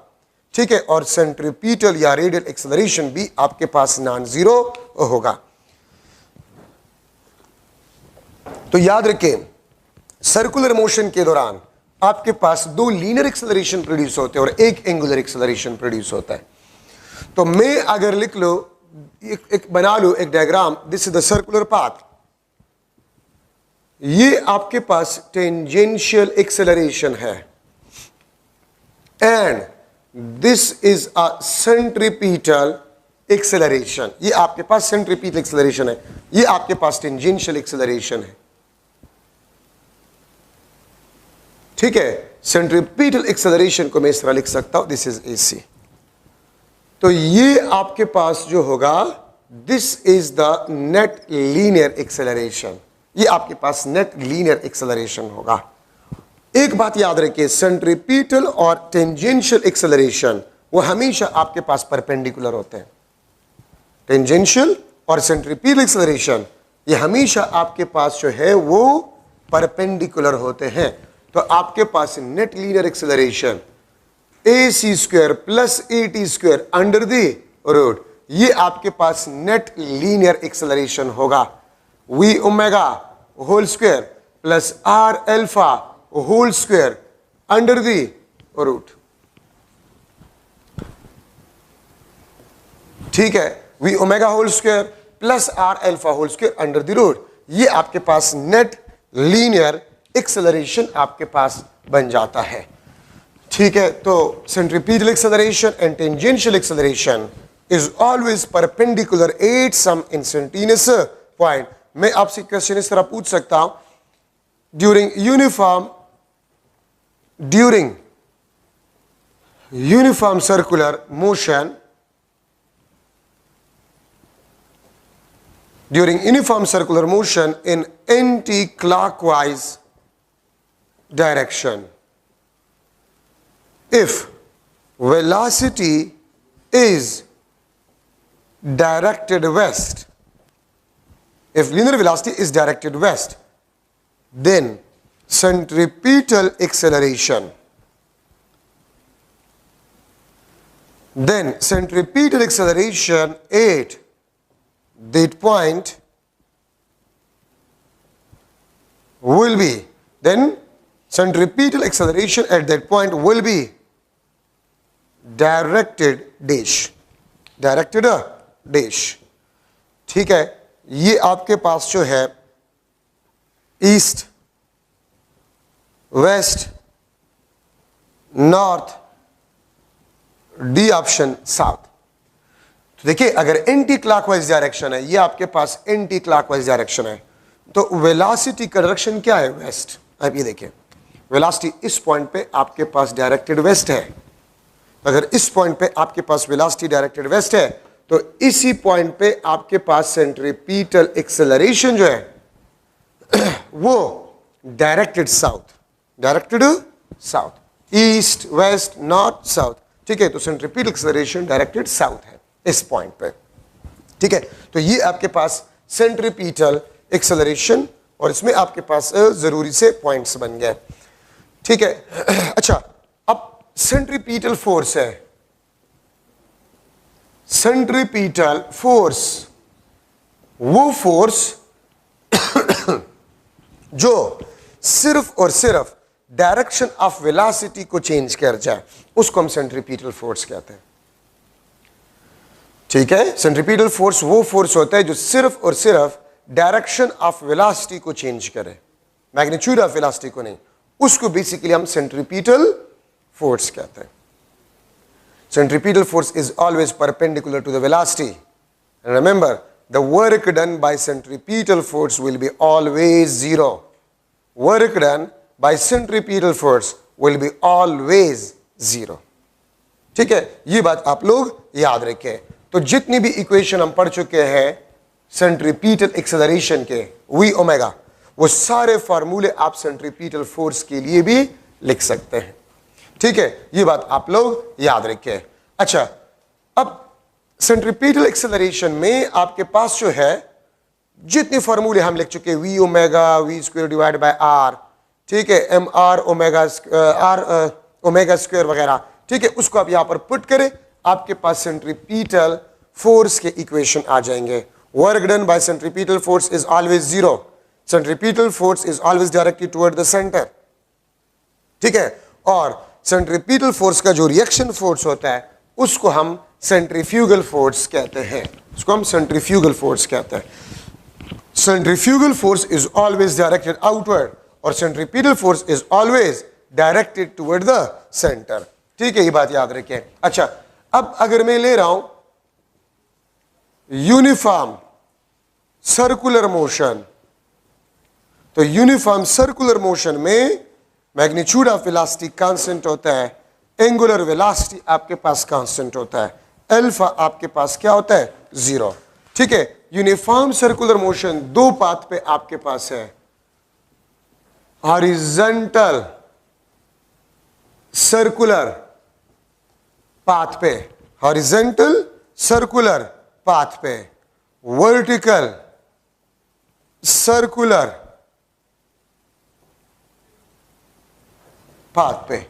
ठीक है, और सेंट्रीपिटल या रेडियल एक्सेलरेशन भी आपके पास नॉन जीरो होगा। तो याद रखें, सर्कुलर मोशन के दौरान आपके पास 2 लीनियर एक्सेलरेशन प्रोड्यूस होते हैं और 1 एंगुलर एक्सेलरेशन प्रोड्यूस होता है। तो मैं अगर लिख लो, एक बना लो एक diagram, this is the circular path, ये आपके पास टेंजेंशियल एक्सेलरेशन है and this is a centripetal acceleration, ये आपके पास सेंट्रीपिटल एक्सेलरेशन है, ये आपके पास टेंजेंशियल एक्सेलरेशन है। ठीक है, सेंट्रीपिटल एक्सेलरेशन को मैं इस तरह लिख सकता हूं, दिस इज AC। तो ये आपके पास जो होगा, this is the net linear acceleration, ये आपके पास नेट लीनियर एक्सेलरेशन होगा। एक बात याद रखिए, सेंट्रीपिटल और टेंजेंशियल एक्सेलरेशन वो हमेशा आपके पास परपेंडिकुलर होते हैं। टेंजेंशियल और सेंट्रीपिटल एक्सेलरेशन ये हमेशा आपके पास जो है वो परपेंडिकुलर होते हैं। तो आपके पास net linear acceleration AC² plus AT² under the root, ये आपके पास नेट लीनियर एक्सेलरेशन होगा। V omega whole square plus R alpha whole square under the root. ठीक है, V omega whole square plus R alpha whole square under the root, ये आपके पास नेट लीनियर एक्सेलरेशन आपके पास बन जाता है। ठीक है, तो centripetal acceleration and tangential acceleration is always perpendicular at some instantaneous point. मैं आपसे क्वेश्चन इस तरह पूछ सकता हूं, during uniform circular motion, during uniform circular motion in anti-clockwise direction, if velocity is directed west, if linear velocity is directed west, then centripetal acceleration at that point will be, then centripetal acceleration at that point will be directed dash, directed dash। ठीक है, ये आपके पास जो है east, west, north, D option south. तो देखिए अगर एंटी क्लॉकवाइज डायरेक्शन है, ये आपके पास एंटी क्लॉकवाइज डायरेक्शन है, तो वेलोसिटी का डायरेक्शन क्या है? वेस्ट। अब ये देखिए वेलोसिटी इस पॉइंट पे आपके पास डायरेक्टेड वेस्ट है। अगर इस पॉइंट पे आपके पास वेलोसिटी डायरेक्टेड वेस्ट है, तो इसी पॉइंट पे आपके पास सेंट्रीपिटल एक्सेलरेशन जो है वो directed south, directed south, east west north south. ठीक है, तो सेंट्रीपिटल एक्सेलरेशन डायरेक्टेड साउथ है इस पॉइंट पे। ठीक है, तो ये आपके पास सेंट्रीपिटल एक्सेलरेशन, और इसमें आपके पास जरूरी से पॉइंट्स बन गए। ठीक है, अच्छा अब सेंट्रीपिटल फोर्स है, सेंट्रीपिटल फोर्स वो फोर्स जो सिर्फ और सिर्फ डायरेक्शन ऑफ वेलोसिटी को चेंज कर जाए, उसको हम सेंट्रीपिटल फोर्स कहते हैं। ठीक है, सेंट्रीपिटल फोर्स वो फोर्स होता है जो सिर्फ और सिर्फ डायरेक्शन ऑफ वेलोसिटी को चेंज करे, मैग्नीट्यूड ऑफ वेलोसिटी को नहीं, उसको बेसिकली हम सेंट्रीपिटल फोर्स कहते हैं। Centripetal force is always perpendicular to the velocity. And remember, the work done by centripetal force will be always zero. Work done by centripetal force will be always zero. ठीक है, ये बात आप लोग याद रखें। तो जितनी भी इक्वेशन हम पढ़ चुके हैं सेंट्रीपिटल एक्सेलरेशन के, V ओमेगा, वो सारे फॉर्मूले आप सेंट्रीपिटल फोर्स के लिए भी लिख सकते हैं। ठीक है, ये बात आप लोग याद रखें। अच्छा, अब सेंट्रीपिटल एक्सेलरेशन में आपके पास जो है जितने फॉर्मूले हम लिख चुके, v omega v square divide by r, ठीक है, m r omega r omega square वगैरह, ठीक है, उसको आप यहां पर पुट करें, आपके पास सेंट्रीपिटल फोर्स के इक्वेशन आ जाएंगे। Work done by centripetal force is always zero, centripetal force is always directed toward the centre. ठीक है, और सेंट्रीपिटल फोर्स का जो रिएक्शन फोर्स होता है उसको हम सेंट्रीफ्यूगल फोर्स कहते हैं, उसको हम सेंट्रीफ्यूगल फोर्स कहते हैं। Centrifugal force is always directed outward और centripetal force is always directed toward the centre. ठीक है, ये बात याद रखें। अच्छा, अब अगर मैं ले रहा हूं यूनिफॉर्म सर्कुलर मोशन, तो यूनिफॉर्म सर्कुलर मोशन में मैग्नीट्यूड ऑफ वेलोसिटी कांस्टेंट होता है, एंगुलर वेलोसिटी आपके पास कांस्टेंट होता है, अल्फा आपके पास क्या होता है? जीरो। ठीक है, यूनिफॉर्म सर्कुलर मोशन दो पाथ पे आपके पास है, हॉरिजॉन्टल सर्कुलर पाथ पे, हॉरिजॉन्टल सर्कुलर पाथ पे, वर्टिकल सर्कुलर पाथ पे।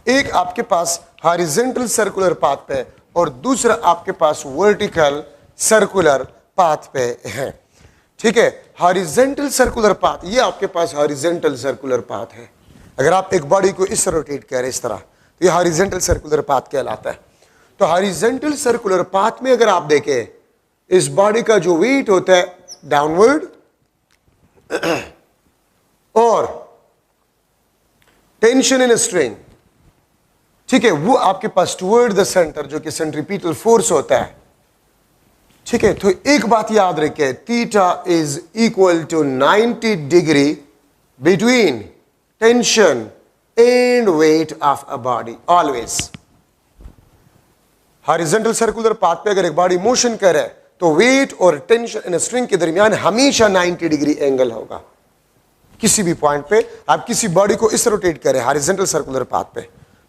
एक आपके पास हॉरिजॉन्टल सर्कुलर पाथ पे और दूसरा आपके पास वर्टिकल सर्कुलर पाथ पे है। ठीक है, हॉरिजॉन्टल सर्कुलर पाथ, ये आपके पास हॉरिजॉन्टल सर्कुलर पाथ है। अगर आप एक बॉडी को इस रोटेट करें इस तरह, तो ये हॉरिजॉन्टल सर्कुलर पाथ कहलाता है। तो हॉरिजॉन्टल सर्कुलर पाथ में अगर आप देखें, इस बॉडी का जो वेट होता है डाउनवर्ड और टेंशन इन स्ट्रिंग, ठीक है, वो आपके पास टुवर्ड द सेंटर, जो कि सेंट्रीपिटल फोर्स होता है। ठीक है, तो एक बात याद रखें, theta is equal to 90 degree between tension and weight of a body always. Horizontal circular path पे अगर एक बॉडी मोशन करे तो वेट और टेंशन इन स्ट्रिंग के दरमियान हमेशा 90 डिग्री एंगल होगा। किसी भी पॉइंट पे आप किसी बॉडी को इस रोटेट करें हॉरिजॉन्टल सर्कुलर पाथ पे,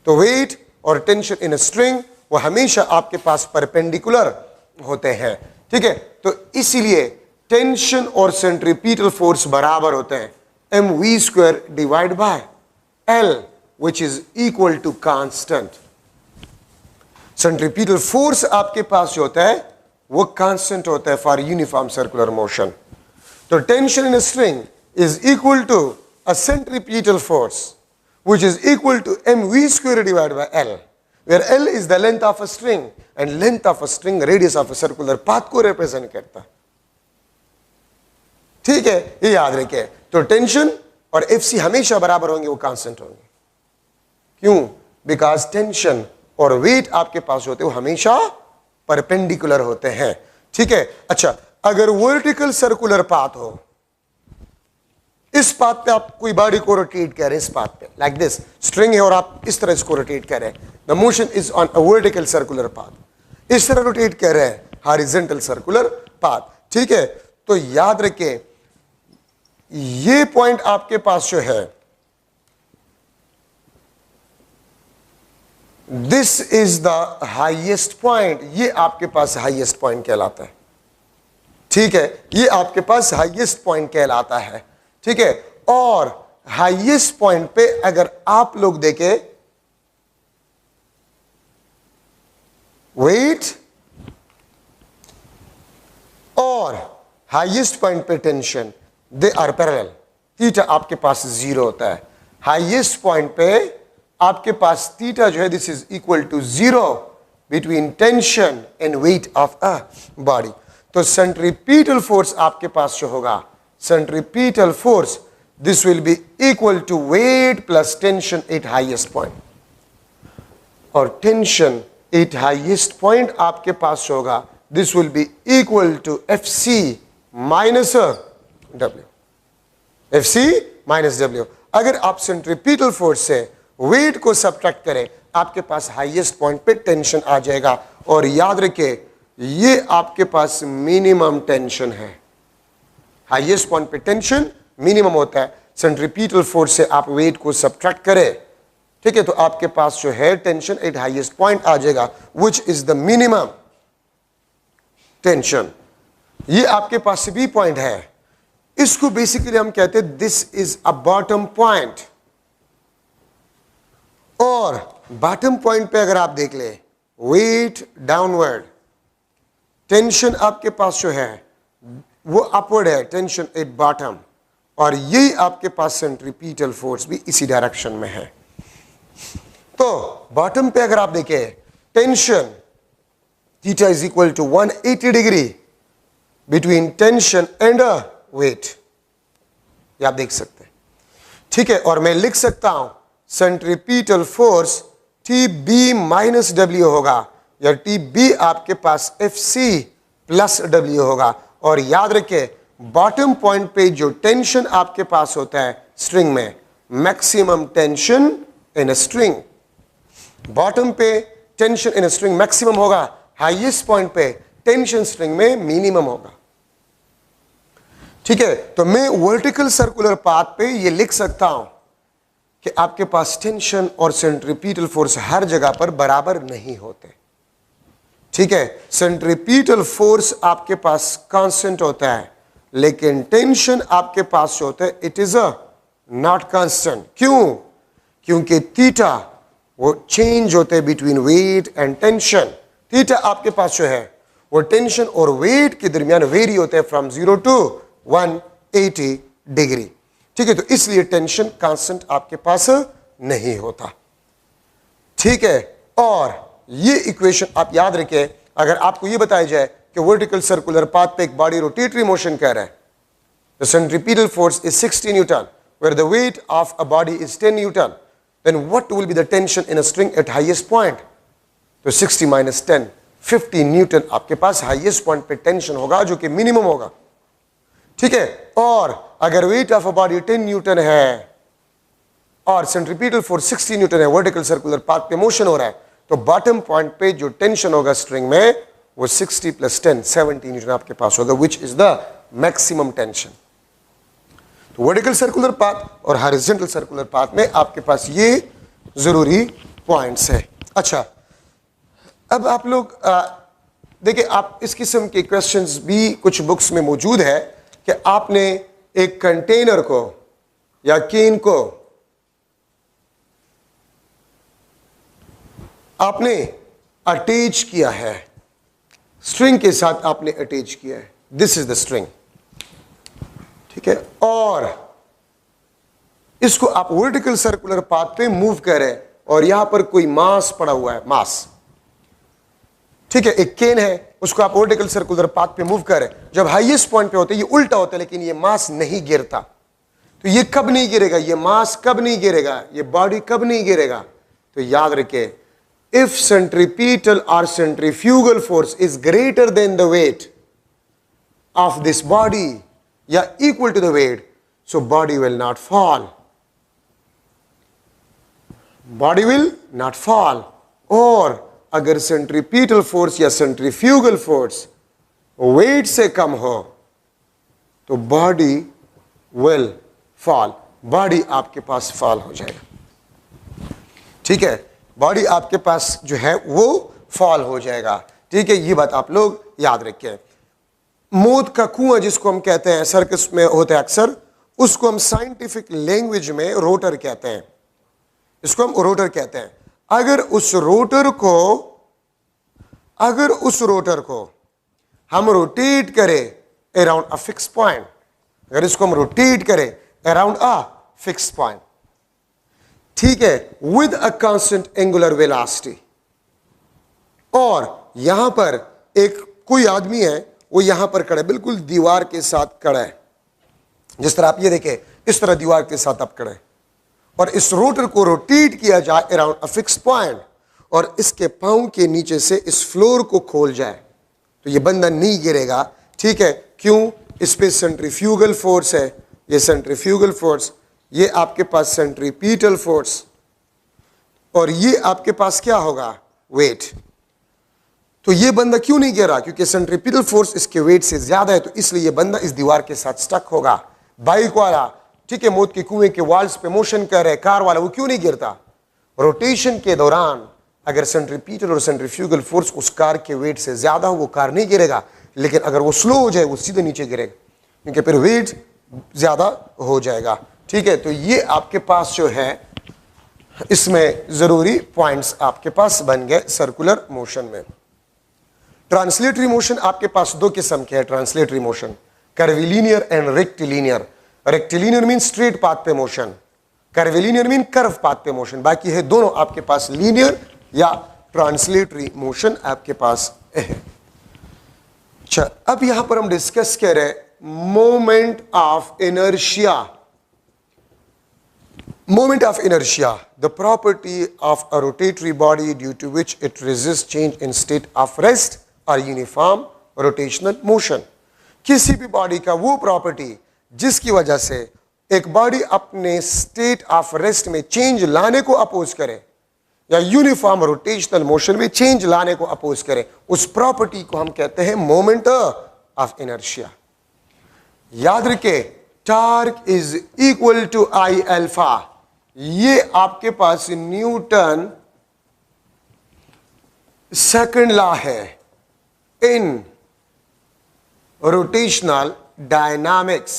तो वेट और टेंशन इन स्ट्रिंग वो हमेशा आपके पास परपेंडिकुलर होते हैं। ठीक है, तो इसीलिए टेंशन और सेंट्रीपिटल फोर्स बराबर होते हैं, m v square divide by l, which is equal to constant. Centripetal force आपके पास जो होता है वो कांस्टेंट होता है फॉर यूनिफॉर्म सर्कुलर मोशन। तो tension in string is equal to a centripetal force which is equal to mv square divided by L, where L is the length of a string and length of a string radius of a circular path को represent करता है। ठीक है, ये याद रखें। तो टेंशन और FC हमेशा बराबर होंगे, वो कांस्टेंट होंगे। क्यों? बिकॉज टेंशन और वेट आपके पास होते हैं वो हमेशा परपेंडिकुलर होते हैं। ठीक है, अच्छा अगर वर्टिकल सर्कुलर पाथ हो, इस पाथ पे आप कोई बॉडी को रोटेट कर रहे हैं, इस पाथ पे लाइक दिस स्ट्रिंग है और आप इस तरह इसको रोटेट कर रहे हैं, the motion is on a vertical circular path, इस तरह रोटेट कर रहे हैं हॉरिजॉन्टल सर्कुलर पाथ। ठीक है, तो याद रखें ये पॉइंट आपके पास जो है, this is the highest point, ये आपके पास हाईएस्ट पॉइंट कहलाता है। ठीक है, ये आपके पास हाईएस्ट पॉइंट कहलाता है। ठीक है, और हाईएस्ट पॉइंट पे अगर आप लोग देखें वेट और हाईएस्ट पॉइंट पे tension, they are parallel, theta आपके पास 0 होता है। हाईएस्ट पॉइंट पे आपके पास थीटा जो है this is equal to 0 between tension and weight of a body. तो सेंट्रीपिटल फोर्स आपके पास जो होगा, centripetal force this will be equal to weight plus tension at highest point, और टेंशन एट हाईएस्ट पॉइंट आपके पास जो होगा this will be equal to FC minus W, FC minus W। अगर आप सेंट्रीपिटल फोर्स से वेट को सब्ट्रैक्ट करें, आपके पास हाईएस्ट पॉइंट पे टेंशन आ जाएगा, और याद रखें ये आपके पास मिनिमम टेंशन है। हाईएस्ट पॉइंट पे टेंशन मिनिमम होता है, सेंट्रीपिटल फोर्स से आप वेट को सब्ट्रैक्ट करें, ठीक है, तो आपके पास जो है टेंशन एट हाईएस्ट पॉइंट आ जाएगा which is the minimum tension. ये आपके पास भी पॉइंट है, इसको बेसिकली हम कहते हैं this is a bottom point. और बॉटम पॉइंट पे अगर आप देख ले वेट डाउनवर्ड, टेंशन आपके पास जो है वो अपवर्ड है, टेंशन एट बॉटम, और यही आपके पास सेंट्रीपिटल फोर्स भी इसी डायरेक्शन में है। तो बॉटम पे अगर आप देखें tension theta is equal to 180 degree between tension and weight, ये आप देख सकते हैं। ठीक है, और मैं लिख सकता हूं centripetal force TB minus W होगा, या TB आपके पास FC प्लस W होगा। और याद रखें बॉटम पॉइंट पे जो टेंशन आपके पास होता है स्ट्रिंग में, maximum tension in a string, bottom पे tension in a string maximum होगा, हाईएस्ट पॉइंट पे टेंशन स्ट्रिंग में मिनिमम होगा। ठीक है, तो मैं वर्टिकल सर्कुलर पाथ पे ये लिख सकता हूं कि आपके पास टेंशन और सेंट्रीपिटल फोर्स हर जगह पर बराबर नहीं होते। ठीक है, सेंट्रीपिटल फोर्स आपके पास कांस्टेंट होता है, लेकिन टेंशन आपके पास जो होता है it is a not constant. क्यों? क्योंकि थीटा वो चेंज होते हैं between weight and tension. Theta आपके पास जो है वो टेंशन और वेट के दरमियान वेरी होते हैं फ्रॉम 0 टू 180 डिग्री। ठीक है, तो इसलिए टेंशन कांस्टेंट आपके पास नहीं होता। ठीक है, और ये इक्वेशन आप याद रखें, अगर आपको ये बताया जाए कि वर्टिकल सर्कुलर पाथ पे एक बॉडी रोटेटरी मोशन कर रहा है, the centripetal force is 60 newton where the weight of a body is 10 newton, then what will be the tension in a string at highest point? तो 60 माइनस 10 50 न्यूटन आपके पास हाईएस्ट पॉइंट पे टेंशन होगा, जो कि मिनिमम होगा। ठीक है, और अगर weight of a body 10 newton है और सेंट्रीपिटल फोर्स 60 न्यूटन है, वर्टिकल सर्कुलर पाथ पे मोशन हो रहा है, तो बॉटम पॉइंट पे जो टेंशन होगा स्ट्रिंग में वो 60 प्लस 10 70 न्यूटन आपके पास होगा, which is the maximum tension. तो वर्टिकल सर्कुलर पाथ और हॉरिजॉन्टल सर्कुलर पाथ में आपके पास ये जरूरी पॉइंट्स है। अच्छा, अब आप लोग देखिए, आप इस किस्म के क्वेश्चंस भी कुछ बुक्स में मौजूद है कि आपने एक कंटेनर को या केन को आपने अटैच किया है, स्ट्रिंग के साथ आपने अटैच किया है, दिस इज द स्ट्रिंग। ठीक है, और इसको आप वर्टिकल सर्कुलर पाथ पे मूव करें और यहां पर कोई मास पड़ा हुआ है, मास। ठीक है, एक केन है, उसको आप वर्टिकल सर्कुलर पाथ पे मूव करें, जब हाईएस्ट पॉइंट पे होते हैं ये उल्टा होता है, लेकिन ये मास नहीं गिरता। तो ये कब नहीं गिरेगा, ये मास कब नहीं गिरेगा, ये बॉडी कब नहीं गिरेगा? तो याद रखिए if centripetal or centrifugal force is greater than the weight of this body या equal to the weight, so body will not fall. Body will not fall. और अगर सेंट्रीपिटल फोर्स या सेंट्रीफ्यूगल फोर्स वेट से कम हो तो बॉडी विल फॉल, बॉडी आपके पास फॉल हो जाएगा। ठीक है, बॉडी आपके पास जो है वो फॉल हो जाएगा। ठीक है, ये बात आप लोग याद रखें। मौत का कुआं जिसको हम कहते हैं, सर्कस में होता है अक्सर, उसको हम साइंटिफिक लैंग्वेज में रोटर कहते हैं, इसको हम रोटर कहते हैं। अगर उस रोटर को हम रोटेट करें अराउंड अ फिक्स पॉइंट, अगर इसको हम रोटेट करें अराउंड अ फिक्स पॉइंट, ठीक है, with a constant angular velocity, और यहां पर एक कोई आदमी है, वो यहां पर खड़ा है, बिल्कुल दीवार के साथ खड़ा है, जिस तरह आप ये देखें, इस तरह दीवार के साथ आप खड़े, और इस रोटर को रोटेट किया जाए अराउंड अ फिक्स पॉइंट, और इसके पांव के नीचे से इस फ्लोर को खोल जाए तो ये बंदा नहीं गिरेगा। ठीक है, क्यों? इस पे सेंट्रीफ्यूगल फोर्स है, ये सेंट्रीफ्यूगल फोर्स, ये आपके पास सेंट्रीपिटल फोर्स, और ये आपके पास क्या होगा? वेट। तो ये बंदा क्यों नहीं गिरा? क्योंकि सेंट्रीपिटल फोर्स इसके वेट से ज्यादा है, तो इसलिए ये बंदा इस दीवार के साथ स्टक होगा। बाइक वाला, ठीक है, मौत के कुएं के वॉल्स पे मोशन कर रहे, कार वाला, वो क्यों नहीं गिरता? रोटेशन के दौरान अगर सेंट्रीपिटल और सेंट्रीफ्यूगल फोर्स उस कार के वेट से ज्यादा हो, वो कार नहीं गिरेगा, लेकिन अगर वो स्लो हो जाए, वो सीधे नीचे गिरेगा, क्योंकि फिर वेट ज्यादा हो जाएगा। ठीक है, तो ये आपके पास जो है, इसमें जरूरी पॉइंट्स आपके पास बन गए सर्कुलर मोशन में। ट्रांसलेटरी मोशन आपके पास दो किस्म के है। Translatory motion, curvilinear and rectilinear. Rectilinear mean straight path पे motion, curvilinear mean curve path पे मोशन। बाकी है दोनों आपके पास लीनियर या ट्रांसलेटरी मोशन आपके पास है। अच्छा, अब यहां पर हम डिस्कस कर रहे moment of inertia. Moment of inertia, the property of a rotatory body due to which it resist change in state of rest और यूनिफॉर्म रोटेशनल मोशन। किसी भी बॉडी का वो प्रॉपर्टी जिसकी वजह से एक बॉडी अपने स्टेट ऑफ रेस्ट में चेंज लाने को अपोज करे या यूनिफॉर्म रोटेशनल मोशन में चेंज लाने को अपोज करे, उस प्रॉपर्टी को हम कहते हैं मोमेंट ऑफ इनर्शिया। याद रखे, torque is equal to I alpha. ये आपके पास न्यूटन सेकंड लॉ है in rotational dynamics,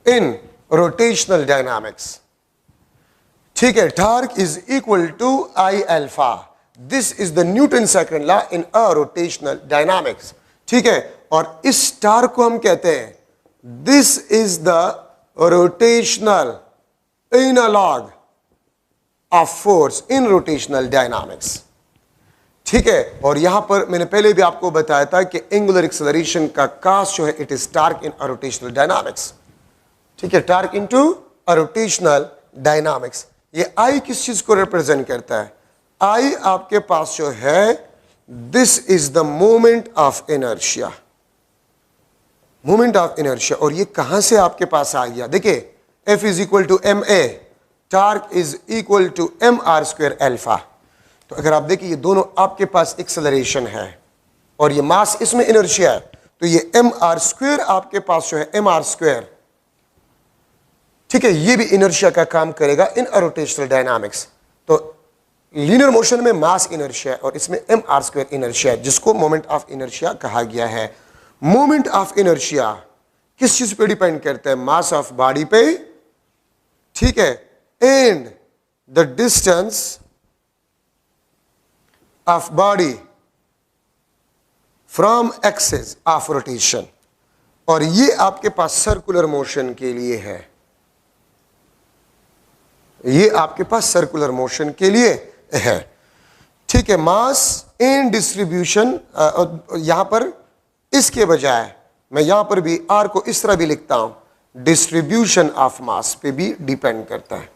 in rotational dynamics. ठीक है, torque is equal to I alpha, this is the Newton second law in a rotational dynamics. ठीक है, और इस टॉर्क को हम कहते हैं, this is the rotational analog of force in rotational dynamics. ठीक है, और यहां पर मैंने पहले भी आपको बताया था कि एंगुलर एक्सेलरेशन का कास्ट जो है, it is torque in a rotational dynamics. ठीक है, torque into a rotational dynamics. ये आई किस चीज को रिप्रेजेंट करता है? आई आपके पास जो है, this is the moment of inertia, moment of inertia. और ये कहां से आपके पास आ गया? देखिए, F is equal to m a, torque is equal to m r square alpha. तो अगर आप देखिए, ये दोनों आपके पास एक्सेलरेशन है और ये मास, इसमें इनर्शिया है, तो ये एम आर स्क्वायर आपके पास जो है, एम आर स्क्वायर, ठीक है, ये भी इनर्शिया का काम करेगा इन रोटेशनल डायनामिक्स। तो लीनियर मोशन में मास इनर्शिया और इसमें एम आर स्क्वायर इनर्शिया है, जिसको मोमेंट ऑफ इनर्शिया कहा गया है। मोमेंट ऑफ इनर्शिया किस चीज पे डिपेंड करता है? मास ऑफ बॉडी पे, ठीक है, and the distance of body from axis of rotation. और ये आपके पास सर्कुलर मोशन के लिए है, ये आपके पास सर्कुलर मोशन के लिए है। ठीक है, मास एंड डिस्ट्रीब्यूशन, यहां पर इसके बजाय मैं यहां पर भी आर को इस तरह भी लिखता हूं, डिस्ट्रीब्यूशन ऑफ मास पे भी डिपेंड करता है।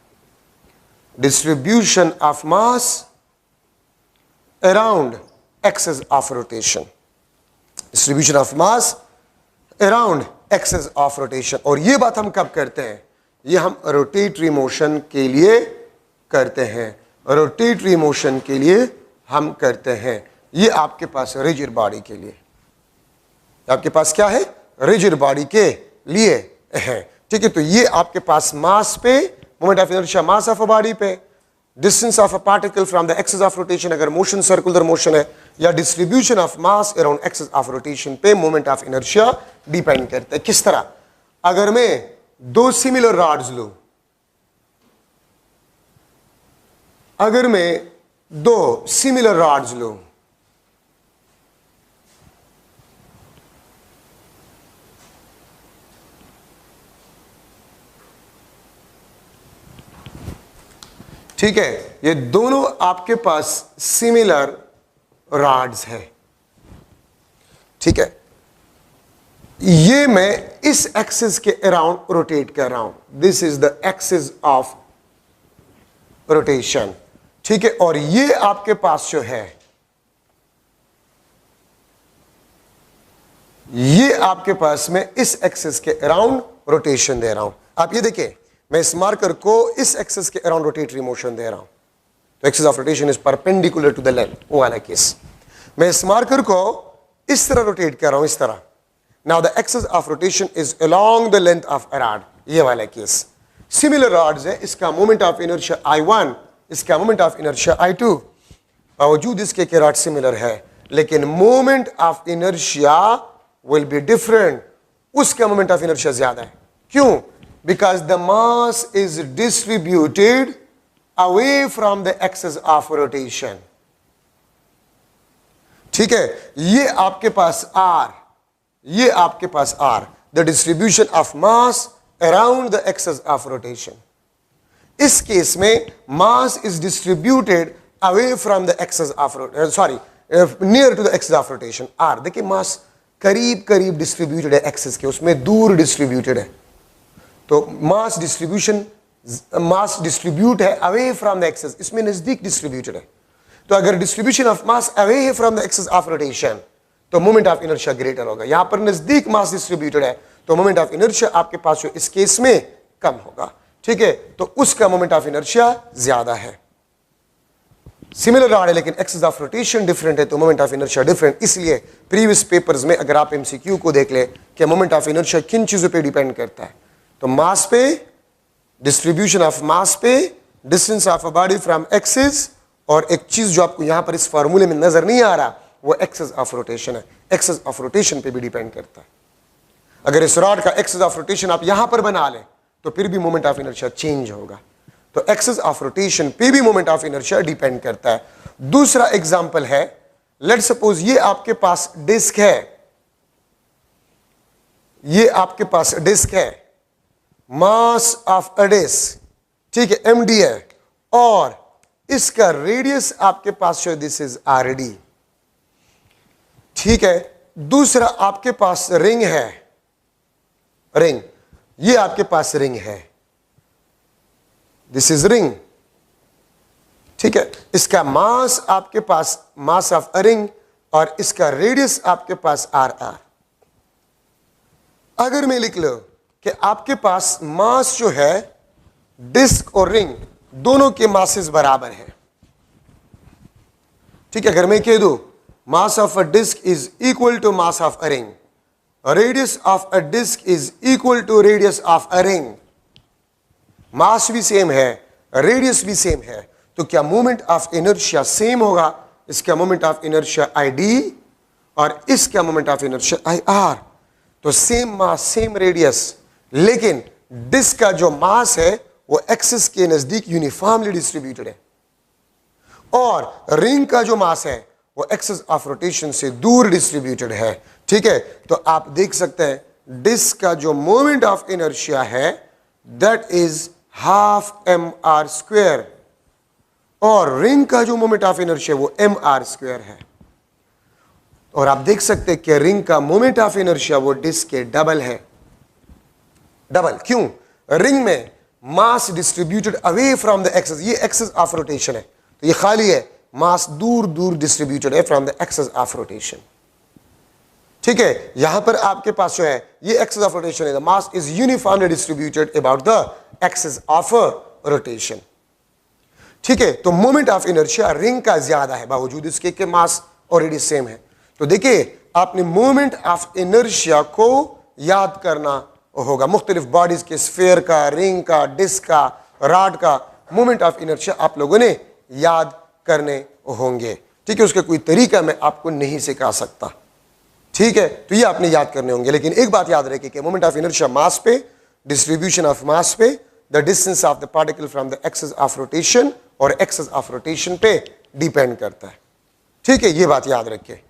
Distribution of mass around axis of rotation, distribution of mass around axis of rotation। और ये बात हम कब करते हैं? ये हम रोटेटरी मोशन के लिए करते हैं, रोटेटरी मोशन के लिए हम करते हैं। ये आपके पास रिजिड बॉडी के लिए, आपके पास क्या है? रिजिड बॉडी के लिए है, ठीक है। तो ये आपके पास मास पे, moment of inertia mass of a body पे, distance of a particle from the axis of rotation अगर मोशन सर्कुलर मोशन है, या distribution of mass around axis of rotation पे मोमेंट ऑफ इनर्शिया डिपेंड करता है। किस तरह? अगर मैं दो सिमिलर रॉड्स लूं, अगर मैं दो सिमिलर रॉड्स लूं, ठीक है, ये दोनों आपके पास सिमिलर रॉड्स है, ठीक है। ये मैं इस एक्सिस के अराउंड रोटेट कर रहा हूं, this is the axis of rotation, ठीक है। और ये आपके पास जो है, ये आपके पास मैं इस एक्सिस के अराउंड रोटेशन दे रहा हूं। आप ये देखिए, मैं इस मार्कर को इस एक्सिस के अराउंड रोटेटरी मोशन दे रहा हूं, तो axis of rotation is perpendicular to the length, वो वाला केस। मैं इस मार्कर को इस तरह रोटेट कर रहा हूं, इस तरह। Now the axis of rotation is along the length of a rod, ये वाला केस। सिमिलर रॉड्स है, इसका मोमेंट ऑफ इनर्शिया I1, इसका मोमेंट ऑफ इनर्शिया I2, बावजूद इसके कि रॉड सिमिलर है, लेकिन moment of inertia will be different, उसका मोमेंट ऑफ इनर्शिया ज्यादा है। क्यों? Because the mass is distributed away from the axis of rotation, ठीक है। ये आपके पास R, ये आपके पास R, the distribution of mass around the axis of rotation। इस केस में mass is distributed away from the axis of near to the axis of rotation। R देखिए, mass करीब करीब डिस्ट्रीब्यूटेड है एक्सिस के, उसमें दूर डिस्ट्रीब्यूटेड है, तो मास डिस्ट्रीब्यूट है अवे फ्रॉम द एक्सिस, इसमें नजदीक डिस्ट्रीब्यूटेड है। तो अगर डिस्ट्रीब्यूशन ऑफ मास अवे है from the axis of rotation, तो मोमेंट ऑफ इनर्शिया ग्रेटर होगा। यहां पर नजदीक मास डिस्ट्रीब्यूटेड है, तो मोमेंट ऑफ इनर्शिया आपके पास जो इस केस में कम होगा, ठीक है। तो उसका मोमेंट ऑफ इनर्शिया ज्यादा है। सिमिलर रॉड है लेकिन एक्सिस ऑफ रोटेशन डिफरेंट है, तो मोमेंट ऑफ इनर्शिया डिफरेंट। इसलिए प्रीवियस पेपर्स में अगर आप एमसीक्यू को देख ले कि मोमेंट ऑफ इनर्शिया किन चीजों पे डिपेंड करता है, तो मास पे, डिस्ट्रीब्यूशन ऑफ मास पे, distance of a body from axis, और एक चीज जो आपको यहां पर इस फार्मूले में नजर नहीं आ रहा, वो एक्सिस ऑफ रोटेशन है। एक्सिस ऑफ रोटेशन पे भी डिपेंड करता है। अगर इस रॉड का एक्सिस ऑफ रोटेशन आप यहां पर बना लें, तो फिर भी मोमेंट ऑफ इनर्शिया चेंज होगा। तो एक्सिस ऑफ रोटेशन पे भी मोमेंट ऑफ इनर्शिया डिपेंड करता है। दूसरा एग्जांपल है, लेट्स सपोज ये आपके पास डिस्क है, ये आपके पास डिस्क है, मास ऑफ अ डिस्क, ठीक है, md है, और इसका रेडियस आपके पास जो दिस इज rd, ठीक है। दूसरा आपके पास रिंग है, रिंग, ये आपके पास रिंग है, दिस इज रिंग, ठीक है। इसका मास आपके पास मास ऑफ अ रिंग, और इसका रेडियस आपके पास rr। अगर मैं लिख लो कि आपके पास मास जो है डिस्क और रिंग दोनों के मासेस बराबर है, ठीक है। अगर मैं कह दूं mass of a disc is equal to mass of a ring, radius of a disc is equal to radius of a ring, mass भी सेम है, रेडियस भी सेम है, तो क्या मोमेंट ऑफ इनर्शिया सेम होगा? इसका मोमेंट ऑफ इनर्शिया Id और इसका मोमेंट ऑफ इनर्शिया Ir। तो सेम मास सेम रेडियस, लेकिन डिस्क का जो मास है वो एक्सिस के नजदीक यूनिफॉर्मली डिस्ट्रीब्यूटेड है, और रिंग का जो मास है वो एक्सिस ऑफ रोटेशन से दूर डिस्ट्रीब्यूटेड है, ठीक है। तो आप देख सकते हैं डिस्क का जो मोमेंट ऑफ इनर्शिया है दैट इज हाफ mr², और रिंग का जो मोमेंट ऑफ इनर्शिया वो mr² है। और आप देख सकते हैं कि रिंग का मोमेंट ऑफ इनर्शिया वो डिस्क के डबल है। डबल क्यों? रिंग में mass distributed away from the axis, ये एक्सिस ऑफ रोटेशन है, तो ये खाली है, मास दूर दूर डिस्ट्रीब्यूटेड है from the axis of rotation. ठीक है, यहां पर आपके पास जो है ये एक्सेस ऑफ रोटेशन है, the mass is uniformly distributed about the axis of rotation. ठीक है, तो मोमेंट ऑफ इनर्शिया रिंग का ज्यादा है बावजूद इसके कि मास ऑलरेडी सेम है। तो देखिए आपने मोमेंट ऑफ इनर्शिया को याद करना होगा, मुख्तलिफ बॉडीज के, स्फेयर का, रिंग का, डिस्क का, रॉड का मोमेंट ऑफ इनर्शिया आप लोगों ने याद करने होंगे। ठीक है, उसका कोई तरीका मैं आपको नहीं सिखा सकता। ठीक है, तो ये आपने याद करने होंगे। लेकिन एक बात याद रखिए कि मोमेंट ऑफ इनर्शिया मास पे, डिस्ट्रीब्यूशन ऑफ मास पे, the distance of the particle from the axis of rotation और एक्सेस ऑफ रोटेशन पे डिपेंड करता है। ठीक है, ये बात याद रखिए।